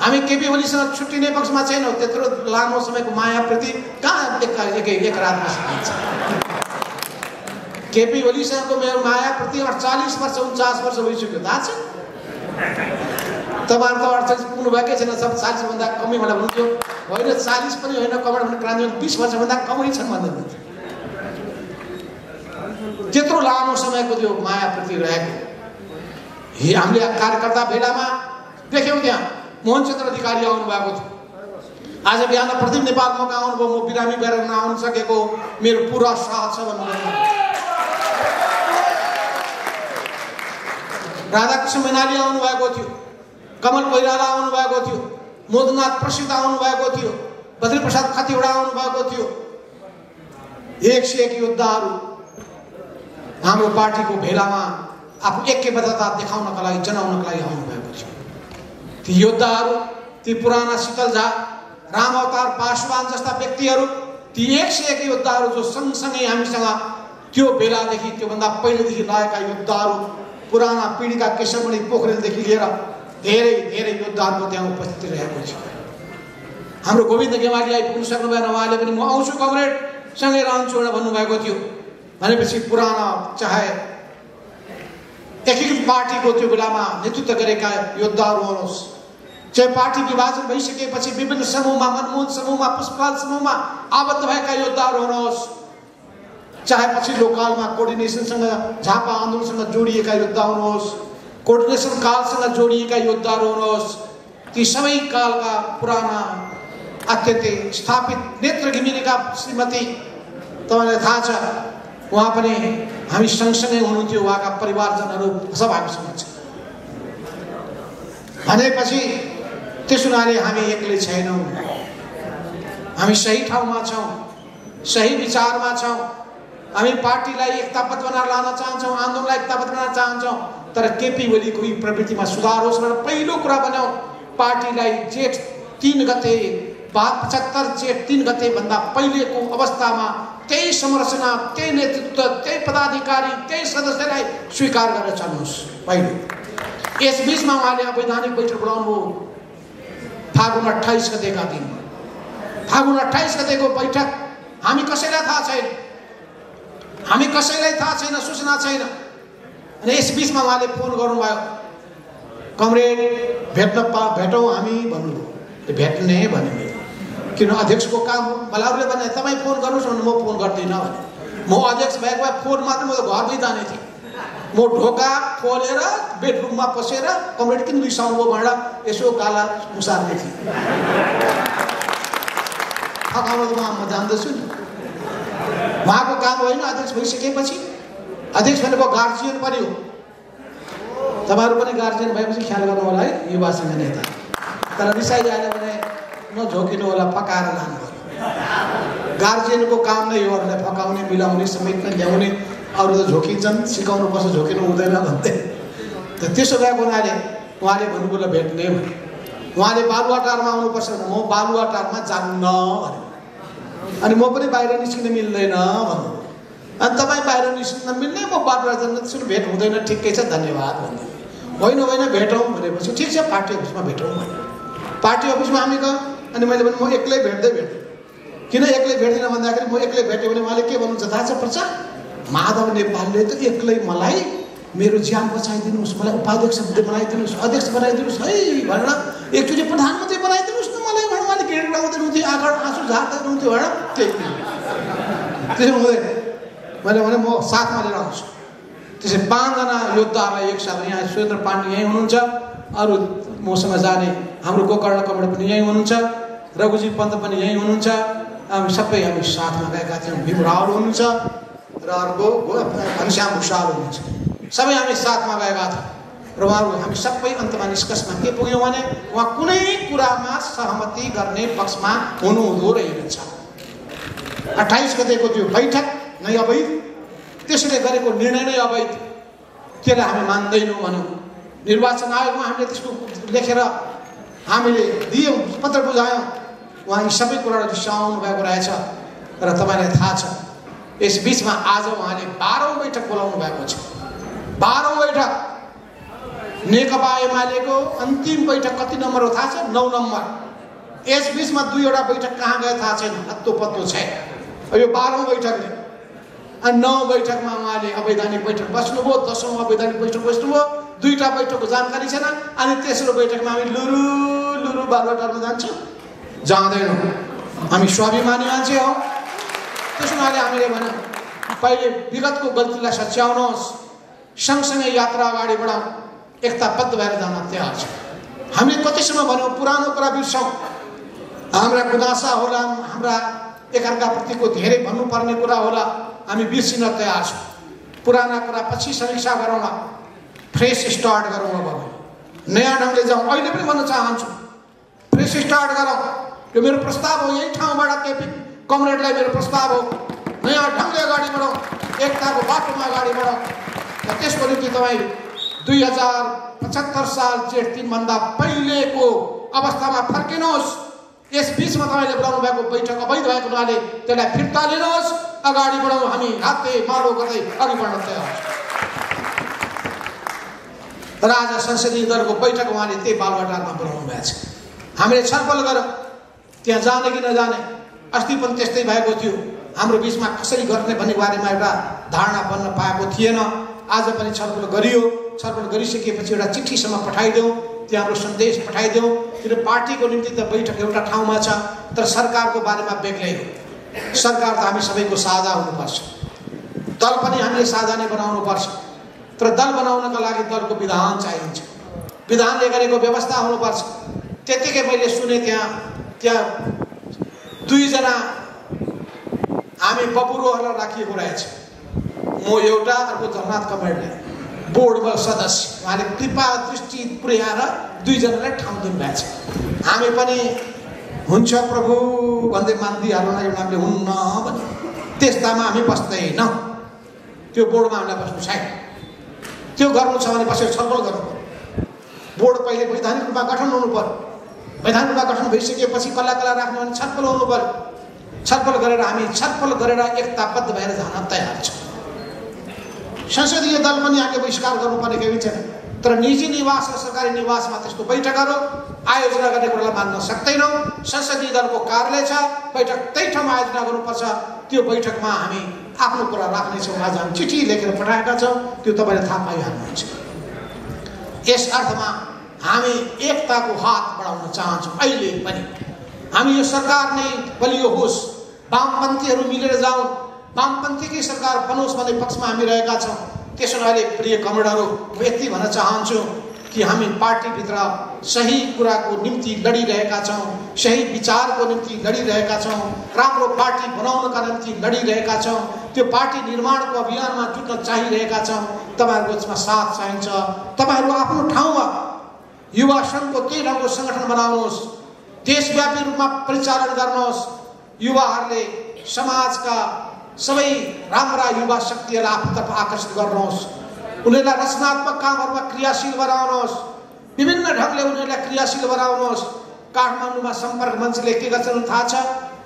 हामी केपी ओलीसँग छुट्टिने पक्षमा छैनौँ। त्यत्रो लामो समयको मायाप्रति कहाँ एक रातमा सकिन्छ? केपी ओलीसँगको मेरो मायाप्रति 40 वर्ष 49 वर्ष भइसक्यो। थाहा छ तपाईँहरू त 48 पुग्नुभएकै छैन, सब 40 भन्दा कमै भनेर भन्थ्यो। होइन 40 पनि होइन, कमर भने क्रान्ति 20 वर्षभन्दा कमै छन् भन्दै भन्थ्यो। त्यत्रो लामो समयको त्यो मायाप्रति रहेको हामीले कार्यकर्ता भेलामा देख्यौँ। त्यहाँ मोहनचन्द्र अधिकारी आउनु भएको थियो। आज बिहान प्रदीप नेपाल मका आउनुभयो। म बिरामी भएर नआउन सकेको मेरो पुरा साथ छ भन्नुभयो। राधाकृष्ण मैनाली आउनु भएको थियो, कमल कोइराला आउनु भएको थियो, मोदनाथ प्रसिद्ध आउनु भएको थियो, बद्रीप्रसाद खतिवडा आउनु भएको थियो। 101 योद्धाहरू हाम्रो पार्टीको भेलामा आफू ऐक्यबद्धता देखाउनका लागि, जनाउनका लागि आउनु भएको थियो। ती योद्धाहरू, ती पुराना शीतल झा, राम अवतार पासवान जस्ता व्यक्तिहरू, ती 101 योद्धाहरू जो सँगसँगै हामीसँग त्यो बेलादेखि, त्योभन्दा पहिलेदेखि लागेका योद्धाहरू, पुराना पिँढीका केशवमणि पोखरेलदेखि लिएर धेरै धेरै योद्धाहरूको त्यहाँ उपस्थिति रहेको थियो। हाम्रो गोविन्द गेवाली आइपुग्नु सक्नु भएन। उहाँले पनि म आउँछु कमरेडसँगै रहन्छु भनेर भन्नुभएको थियो। भनेपछि पुराना चाहे एकीकृत पार्टीको त्यो बेलामा नेतृत्व गरेका योद्धाहरू हुनुहोस्, चाहे पार्टी विभाजन भइसकेपछि विभिन्न समूहमा, मनमोहन समूहमा, पुष्पलाल समूहमा आबद्ध भएका योद्धाहरू हुनुहोस्, चाहे पछि लोककालमा कोर्डिनेसनसँग, झापा आन्दोलनसँग जोडिएका योद्धा हुनुहोस्, कोर्डिनेसन कालसँग जोडिएका योद्धाहरू हुनुहोस्, ती सबै कालका पुराना अत्यन्तै स्थापित नेत्र घिमिरेका श्रीमती, तपाईँलाई थाहा छ उहाँ पनि हामी सँगसँगै हुनुहुन्थ्यो, उहाँका परिवारजनहरू सब हामीसँग छ भनेपछि त्यस हुनाले हामी एक्लै छैनौँ, हामी सही ठाउँमा छौँ, सही विचारमा छौँ। हामी पार्टीलाई एकताबद्ध बनाएर लान चाहन्छौँ, आन्दोलनलाई एकताबद्ध बनाउन चाहन्छौँ, तर केपी ओलीको यी प्रवृत्तिमा सुधार होस् र पहिलो कुरा बनाऊ पार्टीलाई जेठ 3 गते 75 जेठ 3 गते भन्दा पहिलेको अवस्थामा त्यही संरचना, त्यही नेतृत्व, त्यही पदाधिकारी, त्यही सदस्यलाई स्वीकार गरेर चल्नुहोस् पहिलो। यस बीचमा उहाँले वैधानिक बैठक बोलाउनु फागुन 28 गतेका दिन। फागुन 28 गतेको बैठक हामी कसैलाई थाहा छैन, हामी कसैलाई थाहा छैन, सूचना छैन। अनि यस बीचमा उहाँले फोन गर्नुभयो, कमरेड भेटौँ हामी भन्नुभयो। त्यो भेट्ने भने किन अध्यक्षको काम हो, मलाई अरूले भने तपाईँ फोन गर्नुहोस् भने म फोन गर्दिनँ भने। म अध्यक्ष भएको भए फोन मात्र म त घरमै जाने थिएँ। म ढोका खोलेर बेडरुममा पसेर कमरेड किन रिसाउनु भयो भनेर यसो गाला मुसार्ने थिएँ। फकाउनु त म जान्दछु नि, उहाँको काम होइन। अध्यक्ष भइसकेपछि अध्यक्ष भनेको गार्जियन पनि हो। तपाईँहरू पनि गार्जियन भएपछि ख्याल गर्नु होला है युवा संघ नेता। तर रिसाइहाल्यो भने नझोकिनु होला, फकाएर लानु होला। गार्जियनको काम नै हो अरूलाई फकाउने, मिलाउने, समेट्ने, ल्याउने। अरू त झोकिन्छन्, सिकाउनु पर्छ, झोकिनु हुँदैन भन्दै। त्यसो भएको हुनाले उहाँले भन्नुभयो भेट्ने भने। उहाँले बालुवाटारमा आउनुपर्छ भने म बालुवाटारमा जान्न भने। अनि म पनि बाहिर निस्किन मिल्दैन भन्नु। अनि तपाईँ बाहिर निस्किन मिल्ने, म बाटोमा जान्न, त्यसो भेट हुँदैन, ठिकै छ धन्यवाद भन्दै। होइन भेटौँ भनेपछि ठिक छ पार्टी अफिसमा भेटौँ भने। पार्टी अफिसमा हामी गयौँ। अनि मैले भने म एक्लै भेट्दै भेट्छु। किन एक्लै भेट्दिनँ भन्दाखेरि म एक्लै भेटेँ भने उहाँले के भन्नुहुन्छ थाहा छ प्रचार? माधव नेपालले त एक्लै मलाई मेरो ज्यान बचाइदिनुहोस्, मलाई उपाध्यक्ष बनाइदिनुहोस्, अध्यक्ष बनाइदिनुहोस् है भनेर एकचोटि प्रधानमन्त्री बनाइदिनुहोस् न मलाई भनेर उहाँले गेड लगाउँदै हुनुहुन्थ्यो, आँखा आँसु झार्दै हुनुहुन्थ्यो भनेर। त्यसो हुँदैन। मैले भने म साथमा लिएर आउँछु। त्यसै 5 जना योद्धाहरूलाई एकसाथ, यहाँ सुरेन्द्र पाण्डे यहीँ हुनुहुन्छ, अरू मसँग जाने हाम्रो गोकर्ण कमरेड पनि यहीँ हुनुहुन्छ, रघुजी पन्त पनि यहीँ हुनुहुन्छ। हामी सबै हामी साथमा गएका थियौँ। भीम रावल हुनुहुन्छ र अर्को घनश्याम भुषाल हुनुहुन्छ। सबै हामी साथमा गएका थियौँ र उहाँहरू हामी सबै अन्तमा निष्कर्षमा के पुग्यौँ भने उहाँ कुनै कुरामा सहमति गर्ने पक्षमा हुनुहुँदो रहेनछ। 28 गतेको त्यो बैठक नै अवैध, त्यसले गरेको निर्णय नै अवैध, त्यसलाई हामी मान्दैनौँ भनौँ। निर्वाचन आयोगमा हामीले त्यसको लेखेर हामीले दियौँ, पत्र बुझायौँ। उहाँ यी सबै कुराहरू रिसाउनु भएको रहेछ र तपाईँलाई थाहा छ यस बीचमा आज उहाँले 12औं बैठक बोलाउनु भएको छ। 12औं बैठक। नेकपा एमालेको अन्तिम बैठक कति नम्बर हो थाहा छ? 9 नम्बर। यस बीचमा 2वटा बैठक कहाँ गए थाहा छैन, हत्तो पत्तो छैन। यो 12औं बैठकले। अनि 9औं बैठकमा उहाँले अवैधानिक बैठक बस्नुभयो, 10औं अवैधानिक बैठक बस्नुभयो, 2टा बैठकको जानकारी छैन। अनि तेस्रो बैठकमा हामी लुरु बालुवाटारमा जान्छौँ? जाँदैनौँ। हामी स्वाभिमानी मान्छे हौँ। त्यसो हुनाले हामीले भन्यौँ पहिले विगतको गल्तीलाई सच्याउनुहोस्, सँगसँगै यात्रा अगाडि बढाउँ, एकताबद्ध भएर जान तयार छ। हामीले कतिसम्म भन्यौँ पुरानो कुरा बिर्सौँ, हाम्रा गुनासा होला, हाम्रा एकअर्काप्रतिको धेरै भन्नुपर्ने कुरा होला, हामी बिर्सिन तयार छौँ। पुराना कुरा पछि समीक्षा गरौँ, फ्रेस स्टार्ट गरौँ। अब नयाँ ढङ्गले जाउँ। अहिले पनि भन्न चाहन्छु फ्रेस स्टार्ट गरौँ। यो मेरो प्रस्ताव हो, यही ठाउँबाट केपी कमरेडलाई मेरो प्रस्ताव हो। नयाँ ढङ्गले अगाडि बढौँ, एकताको बाटोमा अगाडि बढौँ। र त्यसको निम्ति तपाईँ 2075 साल जेठ 3 भन्दा पहिलेको अवस्थामा फर्किनुहोस्। यस बीचमा तपाईँले बोलाउनु भएको बैठक अवैध भएको हुनाले त्यसलाई फिर्ता लिनुहोस्, अगाडि बढौँ। हामी हाते मालो गर्दै अघि बढ्न तयार छौँ। र आज संसदीय दलको बैठक उहाँले त्यही बालुवाटारमा बोलाउनु भएको छ। हामीले छलफल गरौँ त्यहाँ जाने कि नजाने। अस्ति पनि त्यस्तै भएको थियो, हाम्रो बिचमा कसरी गर्ने भन्ने बारेमा एउटा धारणा बन्न पाएको थिएन। आज पनि छलफल गरियो। छलफल गरिसकेपछि एउटा चिठीसम्म पठाइदेऊ, त्यहाँ हाम्रो सन्देश पठाइदेऊ। किन पार्टीको निम्ति त बैठक एउटा ठाउँमा छ, तर सरकारको बारेमा बेग्लै हो। सरकार त हामी सबैको साझा हुनुपर्छ, दल पनि हामीले साझा नै बनाउनुपर्छ। तर दल बनाउनका लागि दलको विधान चाहिन्छ, विधानले गरेको व्यवस्था हुनुपर्छ। त्यतिकै मैले सुने त्यहाँ 2 जना हामी बबुरोहरूलाई राखिएको रहेछ। म एउटा, अर्को जगन्नाथ कमेडले बोर्डमा सदस्य, उहाँले कृपा दृष्टि पुर्याएर दुईजनालाई ठाउँ दिनुभएको छ। हामी पनि हुन्छ प्रभु भन्दै मान्दिहाल्नु एउटाले हुन्न भने त्यस्तामा हामी बस्दैनौँ। त्यो बोर्डमा हामीलाई बस्नु छैन। त्यो गर्नु छ भने बसेर छलफल गर्नु पर्यो। बोर्ड पहिले वैधानिक रूपमा गठन हुनु पर्यो। वैधानिक रूपमा गठन भइसकेपछि कल्ला राख्नु भने छलफल हुनु पर्यो। छलफल गरेर हामी छलफल गरेर एकताबद्ध भएर जान तयार छौँ। संसदीय दल पनि हामीले बहिष्कार गर्नुपर्ने केही छैन, तर निजी निवास र सरकारी निवासमा त्यस्तो बैठकहरू आयोजना गर्ने कुरालाई मान्न सक्दैनौँ। संसदीय दलको कार्यालय छ, बैठक त्यही ठाउँमा आयोजना गर्नुपर्छ। त्यो बैठकमा हामी आफ्नो कुरा राख्नेछौँ। आज हामी चिठी लेखेर पठाएका छौँ, त्यो तपाईँले थाहा पाइहाल्नुहुन्छ। यस अर्थमा हामी एकताको हात बढाउन चाहन्छौँ। अहिले पनि हामी यो सरकार नै बलियो होस्, वामपन्थीहरू मिलेर जाउँ, वामपन्थीकै सरकार बनोस् भन्ने पक्षमा हामी रहेका छौँ। त्यसो भए प्रिय कमरेडहरू, म यति भन्न चाहन्छु कि हामी पार्टीभित्र सही कुराको निम्ति लडिरहेका छौँ, सही विचारको निम्ति लडिरहेका छौँ, राम्रो पार्टी बनाउनका निम्ति लडिरहेका छौँ, त्यो पार्टी निर्माणको अभियानमा जुट्न चाहिरहेका छौँ। तपाईँहरूको साथ चाहिन्छ। तपाईँहरू आफ्नो ठाउँमा युवा सङ्घको त्यही ढङ्गको सङ्गठन बनाउनुहोस्, देशव्यापी रूपमा परिचालन गर्नुहोस्। युवाहरूले समाजका सबै राम्रा युवा शक्तिहरूलाई आफूतर्फ आकर्षित गर्नुहोस्। उनीहरूलाई रचनात्मक कामहरूमा क्रियाशील बनाउनुहोस्। विभिन्न ढङ्गले उनीहरूलाई क्रियाशील बनाउनुहोस्। काठमाडौँमा सम्पर्क मञ्चले के गर्छन् थाहा छ?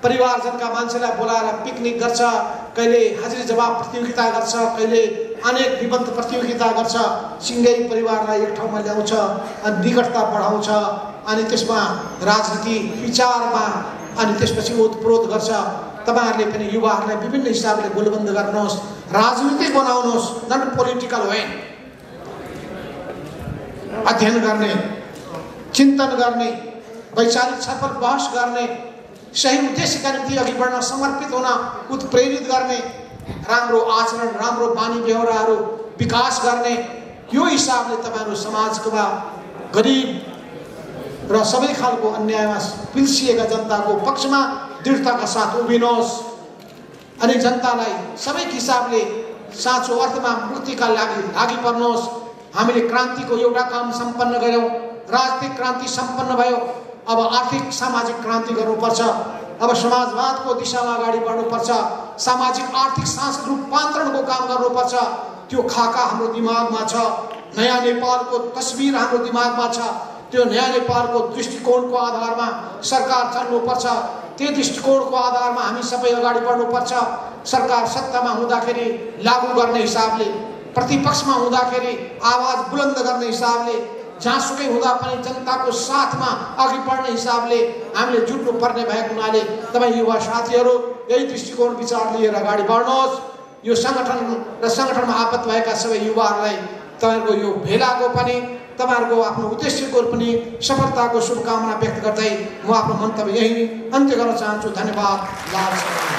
परिवारजनका मान्छेलाई बोलाएर पिकनिक गर्छ, कहिले हाजिरी जवाब प्रतियोगिता गर्छ, कहिले अनेक निबन्ध प्रतियोगिता गर्छ। सिँगै परिवारलाई एक ठाउँमा ल्याउँछ अनि निकटता बढाउँछ अनि त्यसमा राजनीति विचारमा अनि त्यसपछि ओतप्रोत गर्छ। तपाईँहरूले पनि युवाहरूलाई विभिन्न हिसाबले गोलबन्द गर्नुहोस्, राजनीतिक बनाउनुहोस्, नन पोलिटिकल होइन। अध्ययन गर्ने, चिन्तन गर्ने, वैचारिक छलफल बहस गर्ने, सही उद्देश्यका निम्ति अघि बढ्न समर्पित हुन उत्प्रेरित गर्ने, राम्रो आचरण, राम्रो बानी व्यवहारहरू विकास गर्ने, यो हिसाबले तपाईँहरू समाजमा गरिब र सबै खालको अन्यायमा पिल्सिएका जनताको पक्षमा दृढताका साथ उभिनुहोस् अनि जनतालाई सबै हिसाबले साँचो अर्थमा मुक्तिका लागि पर्नुहोस्। हामीले क्रान्तिको एउटा काम सम्पन्न गऱ्यौँ, राजनीतिक क्रान्ति सम्पन्न भयो। अब आर्थिक सामाजिक क्रान्ति गर्नुपर्छ। अब समाजवादको दिशामा अगाडि बढ्नुपर्छ। सामाजिक आर्थिक सांस्कृतिक रूपान्तरणको काम गर्नुपर्छ। त्यो खाका हाम्रो दिमागमा छ। नयाँ नेपालको तस्बिर हाम्रो दिमागमा छ। त्यो नयाँ नेपालको दृष्टिकोणको आधारमा सरकार चल्नुपर्छ। त्यो दृष्टिकोणको आधारमा हामी सबै अगाडि बढ्नुपर्छ। सरकार सत्तामा हुँदाखेरि लागू गर्ने हिसाबले, प्रतिपक्षमा हुँदाखेरि आवाज बुलन्द गर्ने हिसाबले, जहाँसुकै हुँदा पनि जनताको साथमा अघि बढ्ने हिसाबले हामीले जुट्नु पर्ने भएको हुनाले तपाईँ युवा साथीहरू यही दृष्टिकोण विचार लिएर अगाडि बढ्नुहोस्। यो सङ्गठन र सङ्गठनमा आबद्ध भएका सबै युवाहरूलाई तपाईँहरूको यो भेलाको पनि, तपाईँहरूको आफ्नो उद्देश्यको पनि सफलताको शुभकामना व्यक्त गर्दै म आफ्नो मन्तव्य यही अन्त्य गर्न चाहन्छु। धन्यवाद।